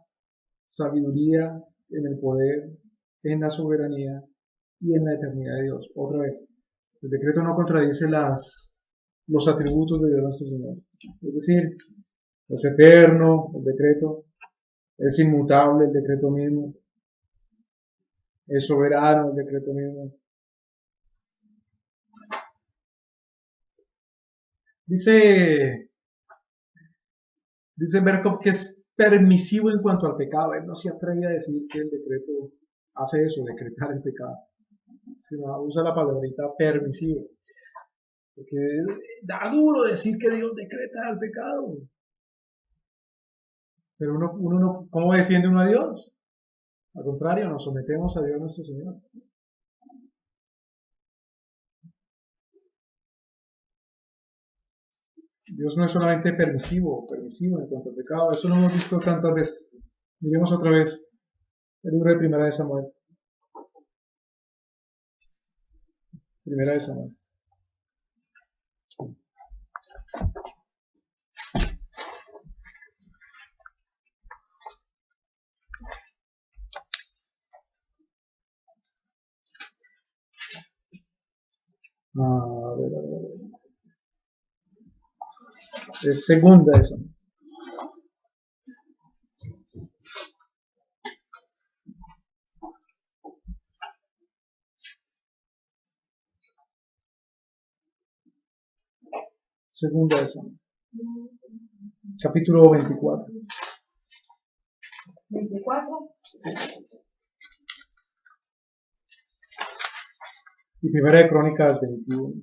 sabiduría, en el poder, en la soberanía y en la eternidad de Dios. Otra vez, el decreto no contradice los atributos de Dios nuestro Señor. Es decir, es eterno el decreto, es inmutable el decreto mismo, es soberano el decreto mismo. Dice Berkov que es permisivo en cuanto al pecado. Él no se atreve a decir que el decreto hace eso, decretar el pecado. Sino usa la palabrita permisivo. Porque da duro decir que Dios decreta el pecado. Pero uno no, ¿cómo defiende uno a Dios? Al contrario, nos sometemos a Dios nuestro Señor. Dios no es solamente permisivo en cuanto al pecado. Eso lo hemos visto tantas veces. Miremos otra vez el libro de Primera de Samuel. Primera de Samuel. A ver. Es segunda de Samuel. Segunda de Samuel. Capítulo 24. ¿24? Sí. Y Primera de Crónicas 21.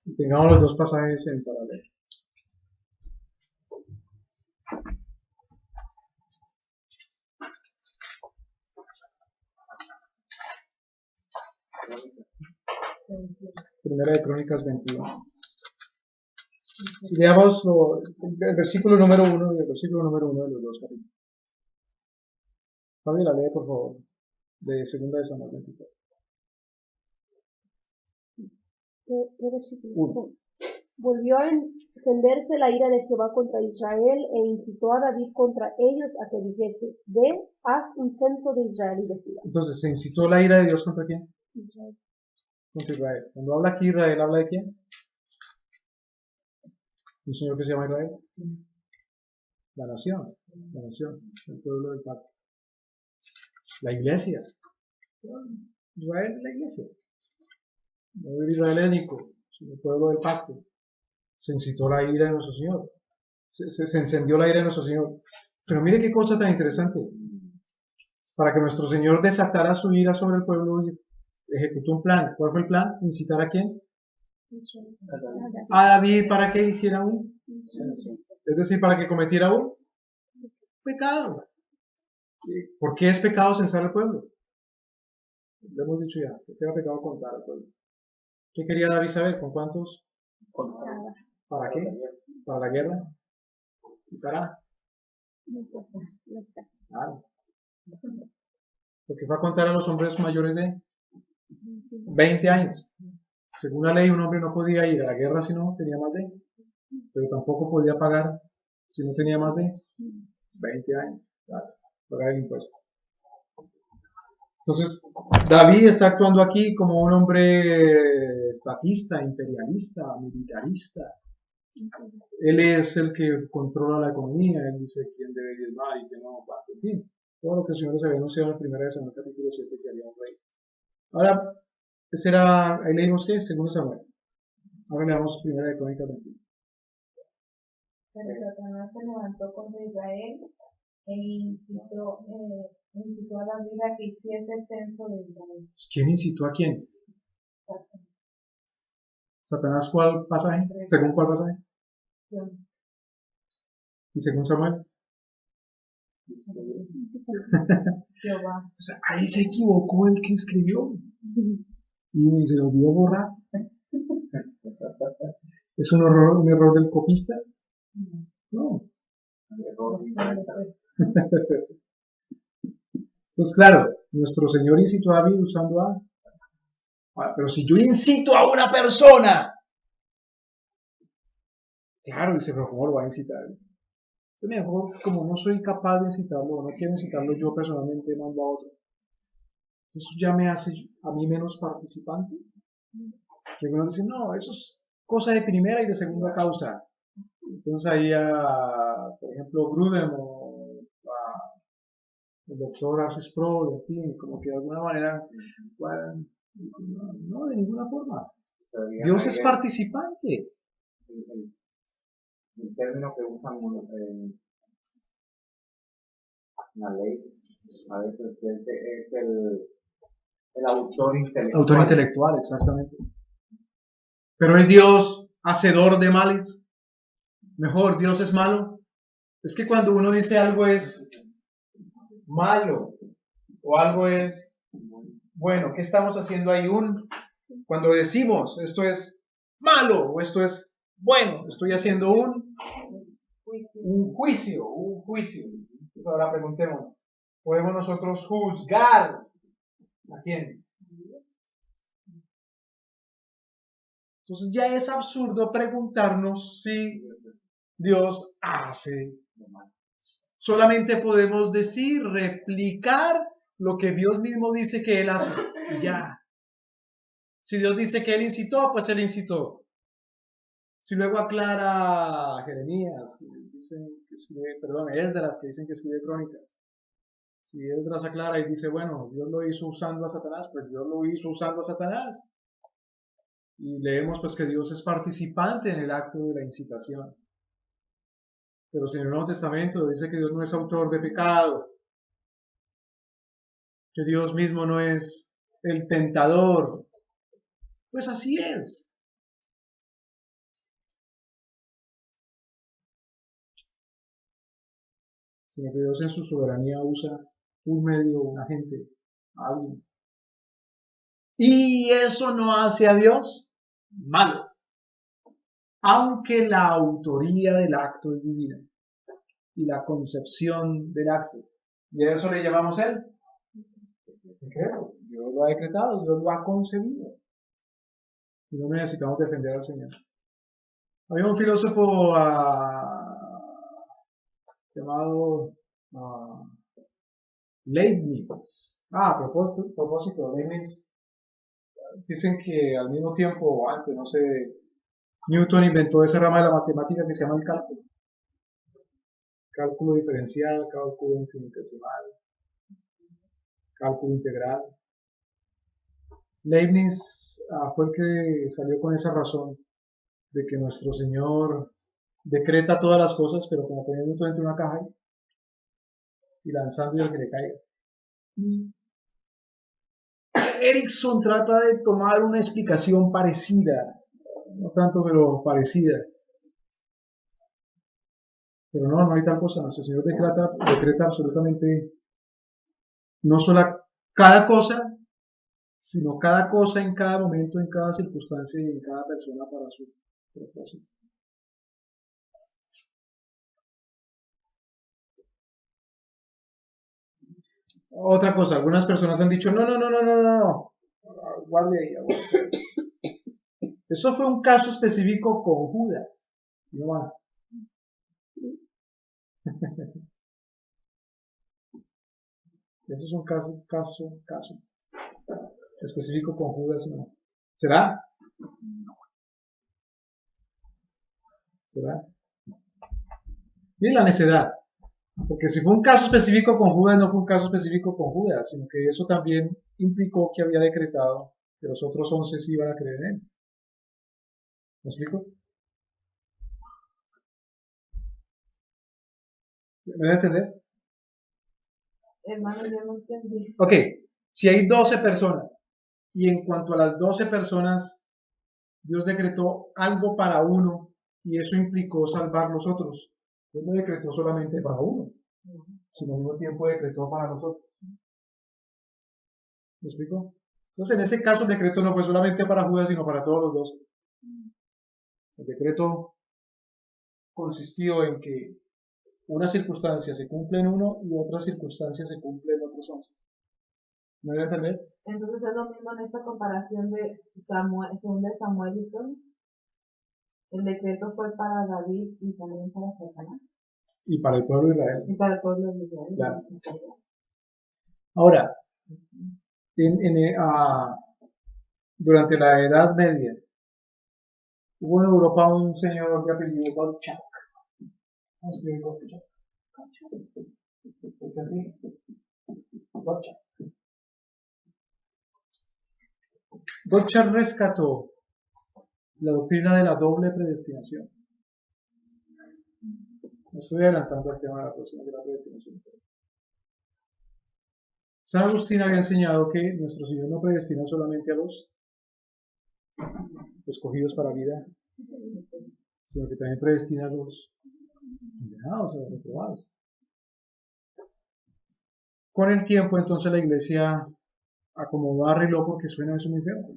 Y tengamos los dos pasajes en paralelo. Primera de Crónicas 21. Y leamos el versículo número 1 y el versículo número 1 de los dos capítulos. Fabi, la lee, por favor, de segunda de Samuel 24. ¿Qué versículo? Volvió a encenderse la ira de Jehová contra Israel e incitó a David contra ellos a que dijese, ve, haz un censo de Israel y de Judá. Entonces, ¿se incitó la ira de Dios contra quién? Israel. Contra Israel. Cuando habla aquí Israel, ¿habla de quién? ¿Un señor que se llama Israel? La nación, el pueblo del pacto. La iglesia. Israel es la iglesia. No el Israel étnico, sino el pueblo del pacto. Se incitó la ira de nuestro Señor. Se encendió la ira de nuestro Señor. Pero mire qué cosa tan interesante. Para que nuestro Señor desatara su ira sobre el pueblo, ejecutó un plan. ¿Cuál fue el plan? ¿Incitar a quién? A David para que hiciera un. Es decir, para que cometiera un pecado. ¿Por qué es pecado censar al pueblo? Lo hemos dicho ya. ¿Por qué era pecado contar al pueblo? ¿Qué quería David saber? ¿Con cuántos? ¿Para qué? ¿Para la guerra? ¿Y para? Claro. Porque fue a contar a los hombres mayores de 20 años. Según la ley, un hombre no podía ir a la guerra si no tenía más de, pero tampoco podía pagar si no tenía más de 20 años. Claro, pagar el impuesto. Entonces, David está actuando aquí como un hombre estatista, imperialista, militarista. Él es el que controla la economía, él dice quién debe diezmar y quién no, en fin. Todo lo que el Señor les había anunciado en el 1 de Samuel capítulo 7 que haría un rey. Ahora, ese era, ahí leímos que, segundo Samuel. Ahora leamos 1 de Crónicas 21. Pero Satanás se levantó contra Israel e incitó a David a que hiciese censo de Israel. ¿Quién incitó a quién? ¿Satanás cuál pasaje? ¿Según cuál pasaje? Y según Samuel. Jehová. Entonces, ahí se equivocó el que escribió. Y se olvidó borrar. ¿Es un error del copista? No. Entonces, claro, nuestro Señor incitó a David usando a. Pero si yo incito a una persona, claro, dice, pero ¿cómo lo va a incitar? Entonces, mejor, como no soy capaz de incitarlo, no quiero incitarlo yo personalmente, mando a otro. Eso ya me hace a mí menos participante. Y algunos dicen, no, eso es cosa de primera y de segunda causa. Entonces ahí, por ejemplo, Grudem o el doctor Arce Sproul, en fin, como que de alguna manera, bueno, dicen, no, de ninguna forma. Dios es participante. El término que usan en la ley, a veces es el autor intelectual. Autor intelectual, exactamente. Pero es Dios hacedor de males. Mejor, Dios es malo. Es que cuando uno dice algo es malo o algo es bueno, ¿qué estamos haciendo ahí? Cuando decimos esto es malo o esto es bueno, estoy haciendo un juicio. Entonces ahora preguntemos, ¿podemos nosotros juzgar a quién? Entonces ya es absurdo preguntarnos si Dios hace. Solamente podemos decir, replicar lo que Dios mismo dice que Él hace. Y ya. Si Dios dice que Él incitó, pues Él incitó. Si luego aclara Jeremías, que dicen que escribe, Esdras, que dicen que escribe crónicas. Si Esdras aclara y dice, bueno, Dios lo hizo usando a Satanás, pues Dios lo hizo usando a Satanás. Y leemos pues que Dios es participante en el acto de la incitación. Pero si en el Nuevo Testamento dice que Dios no es autor de pecado, que Dios mismo no es el tentador, pues así es. Sino que Dios en su soberanía usa un medio, un agente, a alguien. Y eso no hace a Dios malo. Aunque la autoría del acto es divina y la concepción del acto. Y a eso le llamamos Él. Dios lo ha decretado, Dios lo ha concebido. Y no necesitamos defender al Señor. Había un filósofo llamado Leibniz. A propósito, Leibniz. Dicen que al mismo tiempo, o antes, no sé, Newton inventó esa rama de la matemática que se llama el cálculo. Cálculo diferencial, cálculo infinitesimal, cálculo integral. Leibniz fue el que salió con esa razón de que nuestro Señor decreta todas las cosas, pero como poniendo todo dentro de una caja y lanzando y al que le caiga. Erickson trata de tomar una explicación parecida, no tanto pero parecida. Pero no hay tal cosa. Nuestro Señor decreta absolutamente no solo cada cosa, sino cada cosa en cada momento, en cada circunstancia y en cada persona para su propósito. Otra cosa, algunas personas han dicho, no, guarde ahí. Eso fue un caso específico con Judas, no más. Eso es un caso específico con Judas, no. ¿Será? ¿Será? Miren la necedad. Porque si fue un caso específico con Judas, no fue un caso específico con Judas, sino que eso también implicó que había decretado que los otros 11 sí iban a creer en él. ¿Me explico? ¿Me van a entender? Hermano, yo no entendí. Ok, si hay 12 personas y en cuanto a las 12 personas Dios decretó algo para uno y eso implicó salvar los otros, Él no decretó solamente para uno, sino al mismo tiempo decretó para nosotros. ¿Me explico? Entonces, en ese caso, el decreto no fue solamente para Judas, sino para todos los 12. El decreto consistió en que una circunstancia se cumple en uno y otra circunstancia se cumple en otros 11. ¿Me voy a entender? Entonces es lo mismo en esta comparación de Samuel, según de Samuel y Saúl. El decreto fue para David y también para Satanás. Y para el pueblo de Israel. Y para el pueblo de Israel. Claro. Ahora, durante la Edad Media, hubo en Europa un señor de apellido Gottschalk. ¿Cómo se escribe Gottschalk? ¿Por qué así? Gottschalk. Gottschalk rescató la doctrina de la doble predestinación. Me estoy adelantando al tema de la predestinación. San Agustín había enseñado que nuestro Señor no predestina solamente a los escogidos para vida, sino que también predestina a los condenados, a los reprobados. Con el tiempo, entonces, la Iglesia acomodó, arregló, porque suena eso muy feo.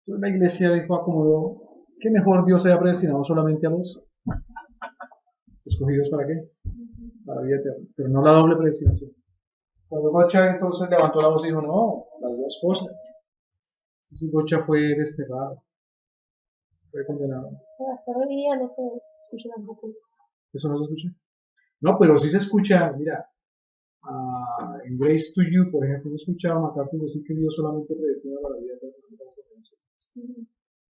Entonces la Iglesia dijo, acomodó, que mejor Dios haya predestinado solamente a los escogidos para qué, para vida eterna, pero no la doble predestinación. Cuando Gottschalk entonces levantó la voz y dijo, no, las dos cosas. Entonces Gottschalk fue desterrado, fue condenado. Hasta hoy día no se escucha tampoco eso. ¿Eso no se escucha? No, pero sí se escucha, mira, en Grace to You, por ejemplo, se escuchaba a MacArthur decir que Dios solamente predestina para la vida eterna.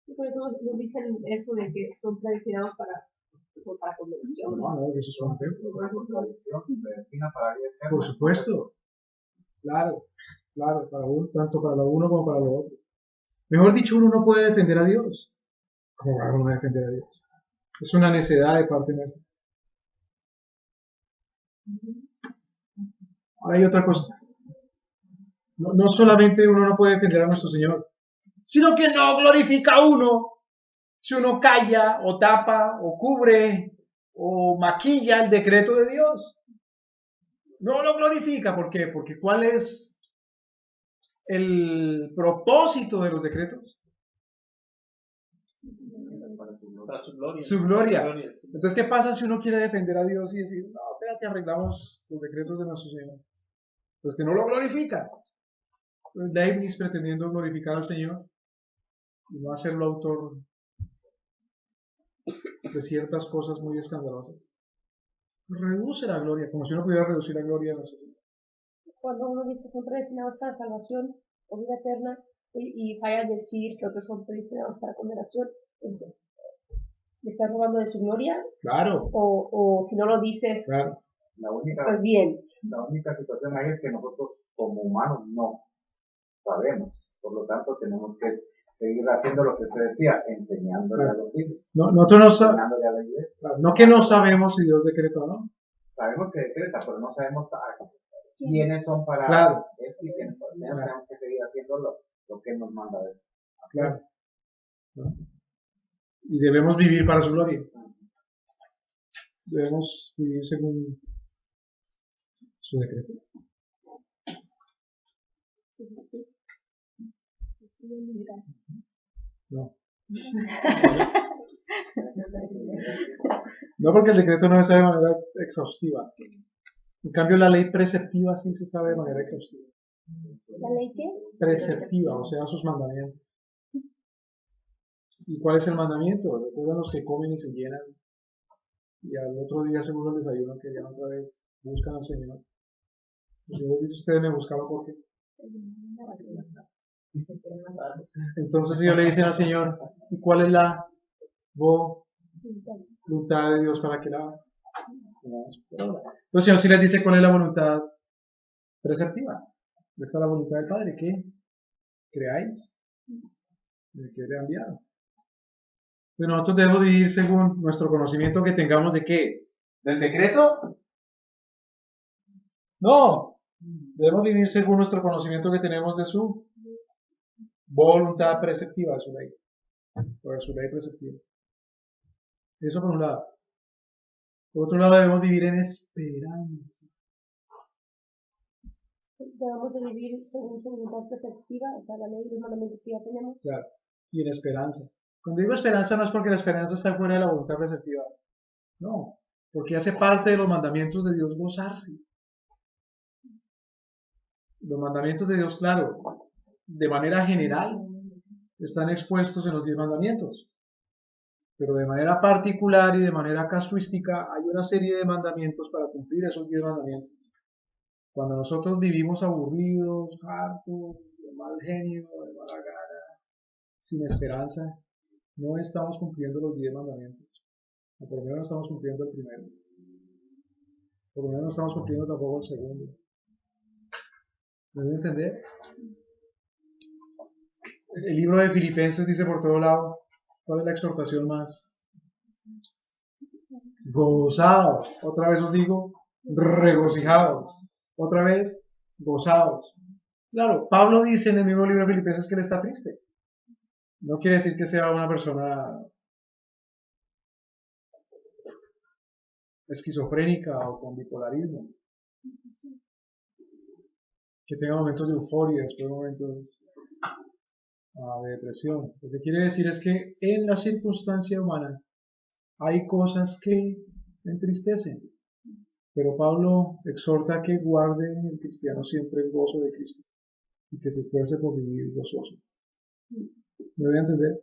Y por eso nos dicen eso de que son predestinados para condenación. No, eso es un ejemplo. Predestina para vida eterna. Por supuesto. Claro, tanto para lo uno como para lo otro. Mejor dicho, uno no puede defender a Dios. ¿Cómo va uno a defender a Dios? Es una necedad de parte nuestra. Ahora hay otra cosa. No solamente uno no puede defender a nuestro Señor, sino que no glorifica a uno si uno calla o tapa o cubre o maquilla el decreto de Dios. No lo glorifica. ¿Por qué? Porque ¿cuál es el propósito de los decretos? Para su gloria. Su gloria. Entonces, ¿qué pasa si uno quiere defender a Dios y decir, no, espérate, arreglamos los decretos de nuestro Señor? Pues que no lo glorifica. Leibniz pretendiendo glorificar al Señor y no hacerlo autor de ciertas cosas muy escandalosas. Reduce la gloria, como si uno pudiera reducir la gloria de nuestro Señor. Cuando uno dice son predestinados para salvación o vida eterna y falla decir que otros son predestinados para condenación, entonces, ¿le estás robando de su gloria? Claro. O si no lo dices, Claro. estás bien. La única situación ahí es que nosotros como humanos no sabemos. Por lo tanto, tenemos que seguir haciendo lo que usted decía, enseñándole a los hijos. Nosotros no sabemos, Enseñándole a la iglesia. no que no sabemos si Dios decreta o no. Sabemos que decreta, pero no sabemos quiénes son para Claro. esto y quiénes son. Tenemos que seguir haciendo lo que Él nos manda a ver. Claro. Y debemos vivir para su gloria. Debemos vivir según su decreto. No. No, porque el decreto no se sabe de manera exhaustiva. En cambio, la ley preceptiva sí se sabe de manera exhaustiva. ¿La ley qué? Preceptiva, o sea, sus mandamientos. ¿Y cuál es el mandamiento? Recuerdan los que comen y se llenan y al otro día según el desayuno que ya otra vez buscan al Señor. El Señor dice, ustedes me buscaban porque. Entonces ellos le dicen al Señor, ¿y cuál es la voluntad de Dios para que la hagan? Entonces el Señor sí les dice cuál es la voluntad preceptiva. Esta es la voluntad del Padre, que creáis de que le ha enviado. Entonces nosotros debemos vivir según nuestro conocimiento que tengamos de qué, del decreto. No, debemos vivir según nuestro conocimiento que tenemos de su voluntad preceptiva, de su ley, o de su ley preceptiva. Eso por un lado. Por otro lado, debemos vivir en esperanza. Debemos de vivir según su voluntad preceptiva, o sea, la ley y los mandamientos que ya tenemos. Claro. Y en esperanza. Cuando digo esperanza no es porque la esperanza está fuera de la voluntad preceptiva. No. Porque hace parte de los mandamientos de Dios gozarse. Los mandamientos de Dios, claro, de manera general, están expuestos en los 10 mandamientos. Pero de manera particular y de manera casuística hay una serie de mandamientos para cumplir esos 10 mandamientos. Cuando nosotros vivimos aburridos, hartos, de mal genio, de mala gana, sin esperanza, no estamos cumpliendo los 10 mandamientos. O por lo menos no estamos cumpliendo el primero. Por lo menos no estamos cumpliendo tampoco el segundo. ¿Me voy a entender? El libro de Filipenses dice por todo lado, ¿cuál es la exhortación más? Gozados. Otra vez os digo, regocijados. Otra vez, gozados. Claro, Pablo dice en el mismo libro de Filipenses que él está triste. No quiere decir que sea una persona esquizofrénica o con bipolarismo. Que tenga momentos de euforia, después momentos de depresión. Lo que quiere decir es que en la circunstancia humana hay cosas que entristecen. Pero Pablo exhorta que guarde el cristiano siempre el gozo de Cristo y que se esfuerce por vivir gozoso. ¿Me voy a entender?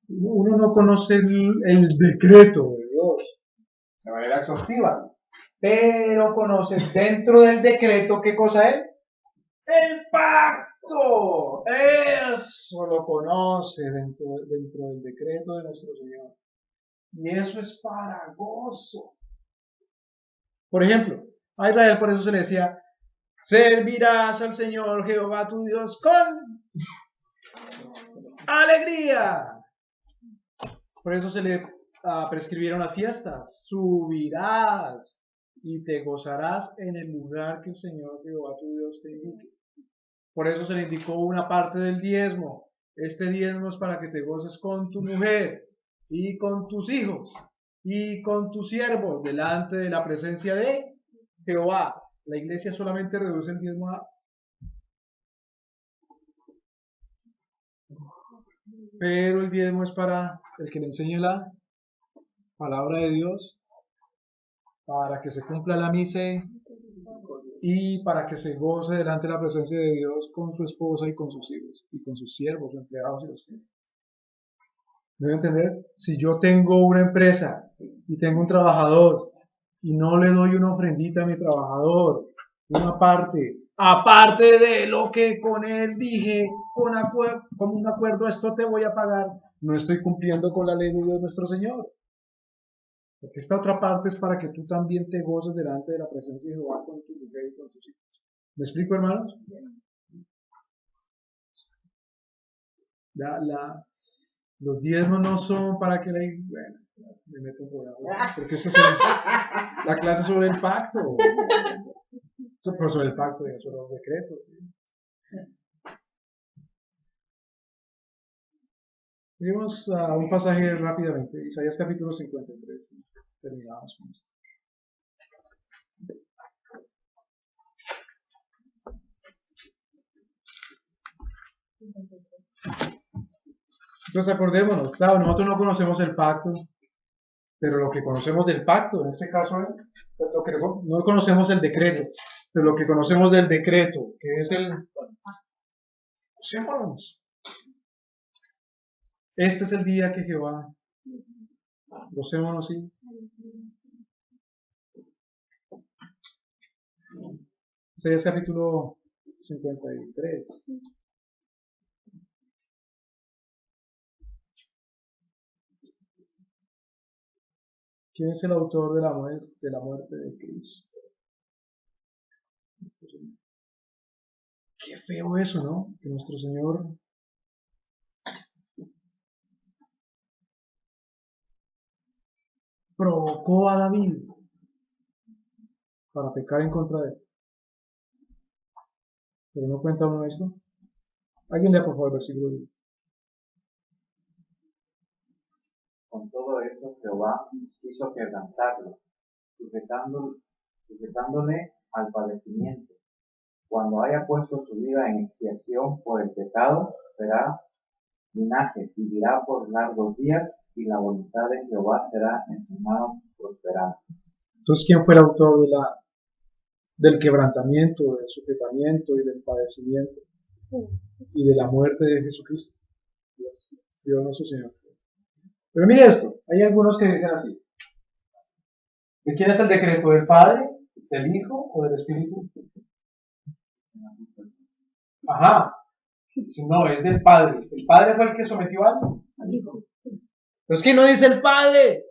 Uno no conoce el decreto de Dios de manera exhaustiva, pero conoce dentro del decreto ¿qué cosa es? ¡El pacto! Eso lo conoce dentro del decreto de nuestro Señor. Y eso es para gozo. Por ejemplo, a Israel por eso se le decía, servirás al Señor Jehová tu Dios con alegría. Por eso se le prescribieron las fiestas. Subirás y te gozarás en el lugar que el Señor Jehová tu Dios te indique. Por eso se le indicó una parte del diezmo. Este diezmo es para que te goces con tu mujer y con tus hijos y con tus siervos delante de la presencia de Jehová. La iglesia solamente reduce el diezmo a... Pero el diezmo es para el que le enseñe la palabra de Dios, para que se cumpla la misa y para que se goce delante de la presencia de Dios con su esposa y con sus hijos y con sus siervos, empleados y los siervos. ¿Me voy a entender? Si yo tengo una empresa y tengo un trabajador y no le doy una ofrendita a mi trabajador, una parte, aparte de lo que con él dije, con un acuerdo, esto te voy a pagar, no estoy cumpliendo con la ley de Dios nuestro Señor. Porque esta otra parte es para que tú también te goces delante de la presencia de Jehová con tu mujer y con tus hijos. ¿Me explico, hermanos? Los diezmos no son para que bueno, me meto en programa, porque esa es la clase sobre el pacto. Pero sobre el pacto, ya sobre los decretos. Vimos un pasaje rápidamente, Isaías capítulo 53. Terminamos con esto. Entonces acordémonos, claro, nosotros no conocemos el pacto, pero lo que conocemos del pacto, en este caso, lo que no conocemos el decreto, pero lo que conocemos del decreto, que es el... Gocémonos. Este es el día que Jehová, gocémonos, sí. Isaías capítulo 53. ¿Quién es el autor de la muerte de Cristo? Qué feo eso, ¿no? Que nuestro Señor provocó a David para pecar en contra de él. Pero no cuenta uno esto. ¿Alguien lea por favor el versículo 10? Con todo esto Jehová hizo quebrantarlo, sujetándole al padecimiento. Cuando haya puesto su vida en expiación por el pecado, será linaje, vivirá por largos días, y la voluntad de Jehová será en su mano prosperada. Entonces, ¿quién fue el autor del quebrantamiento, del sujetamiento y del padecimiento y de la muerte de Jesucristo? Dios nuestro Señor. Pero mire esto, hay algunos que dicen así: ¿de quién es el decreto? ¿Del Padre, del Hijo o del Espíritu? Ajá, no, es del Padre. ¿El Padre fue el que sometió algo? Pero es que no dice el Padre.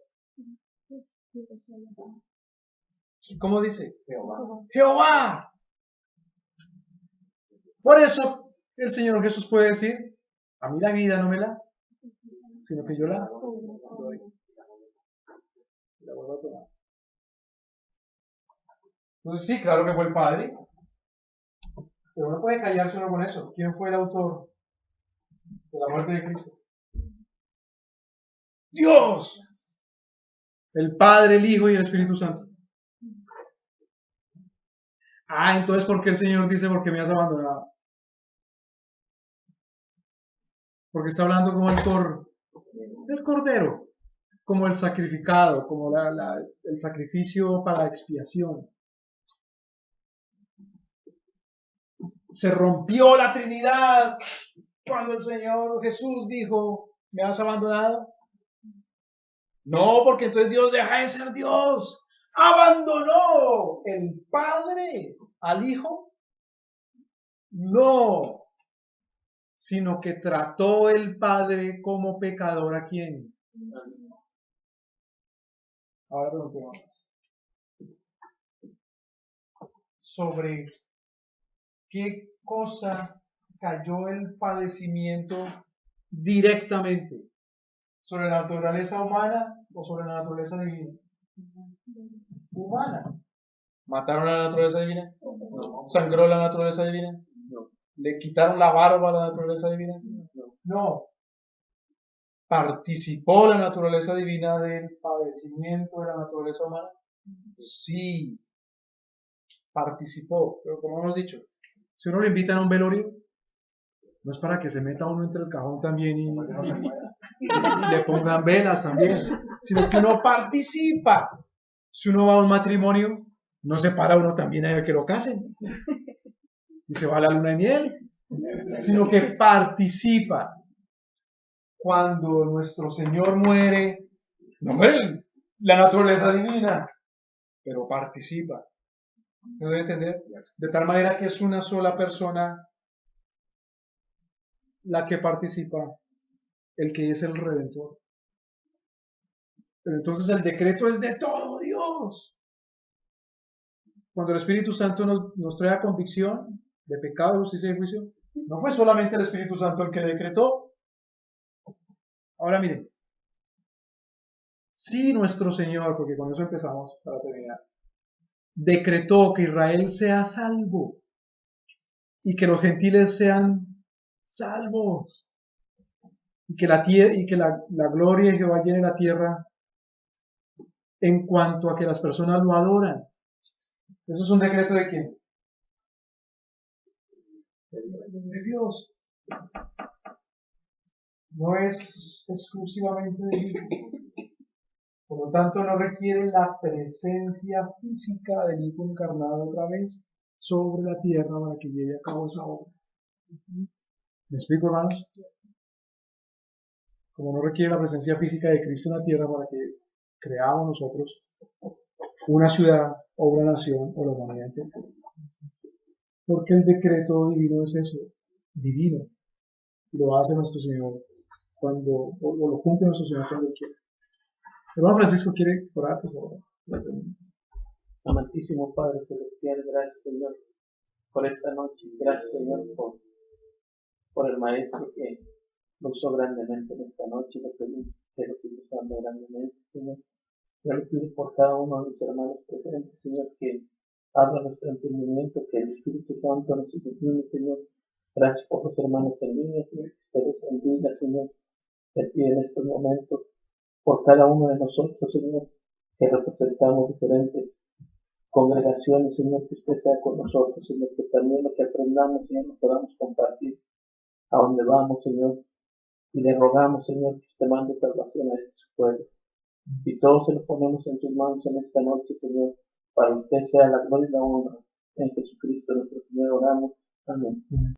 ¿Cómo dice? Jehová. Por eso el Señor Jesús puede decir: a mí la vida no me la, sino que yo la doy. La vuelvo a tomar. Entonces sí, claro que fue el Padre, pero no puede callarse uno con eso. ¿Quién fue el autor de la muerte de Cristo? Dios, el Padre, el Hijo y el Espíritu Santo. Entonces ¿por qué el Señor dice: porque me has abandonado? Porque está hablando como el Cordero, como el sacrificado, como el sacrificio para expiación. Se rompió la Trinidad cuando el Señor Jesús dijo: ¿me has abandonado? No, porque entonces Dios deja de ser Dios. ¿Abandonó el Padre al Hijo? No, sino que trató el Padre como pecador. ¿A quién? Ahora preguntemos. ¿Sobre qué cosa cayó el padecimiento directamente? ¿Sobre la naturaleza humana o sobre la naturaleza divina? Humana. ¿Mataron a la naturaleza divina? No. ¿Sangró la naturaleza divina? No. ¿Le quitaron la barba a la naturaleza divina? No. ¿Participó la naturaleza divina del padecimiento de la naturaleza humana? Sí. Participó. Pero como hemos dicho, si uno le invitan a un velorio, no es para que se meta uno entre el cajón también y le pongan velas también, sino que uno participa. Si uno va a un matrimonio, no se para uno también a que lo casen y se va a la luna de miel, sino que participa. Cuando nuestro Señor muere, no muere la naturaleza divina, pero participa. ¿Me debe entender? De tal manera que es una sola persona la que participa, el que es el Redentor. Pero entonces el decreto es de todo Dios. Cuando el Espíritu Santo nos trae convicción de pecado, justicia y juicio, no fue solamente el Espíritu Santo el que decretó. Ahora miren, si nuestro Señor, porque con eso empezamos para terminar, decretó que Israel sea salvo y que los gentiles sean salvos y que la gloria de Jehová llene la tierra en cuanto a que las personas lo adoran. ¿Eso es un decreto de quién? De Dios. No es exclusivamente de Dios. Por lo tanto, no requiere la presencia física del Hijo encarnado otra vez sobre la tierra para que lleve a cabo esa obra. ¿Me explico, hermanos? Como no requiere la presencia física de Cristo en la tierra para que creamos nosotros una ciudad o una nación o la humanidad entera. Porque el decreto divino es eso, divino. Y lo hace nuestro Señor o lo cumple nuestro Señor cuando quiere. Hermano Francisco, ¿quiere orar, por favor? Amantísimo Padre Celestial, gracias Señor por esta noche, gracias Señor por el Maestro que lo usó grandemente en esta noche, que lo sigue usando grandemente, Señor. Yo le pido por cada uno de los hermanos presentes, Señor, que abra nuestro entendimiento, que el Espíritu Santo nos ilumine, Señor. Gracias por los hermanos en línea, Señor, que los bendiga, Señor. Te pido en estos momentos por cada uno de nosotros, Señor, que representamos diferentes congregaciones, Señor, que usted sea con nosotros, Señor, que también lo que aprendamos, Señor, lo podamos compartir a donde vamos, Señor, y le rogamos, Señor, que usted mande salvación a este su pueblo. Y todos se lo ponemos en sus manos en esta noche, Señor, para usted sea la gloria y la honra. En Jesucristo nuestro Señor oramos. Amén.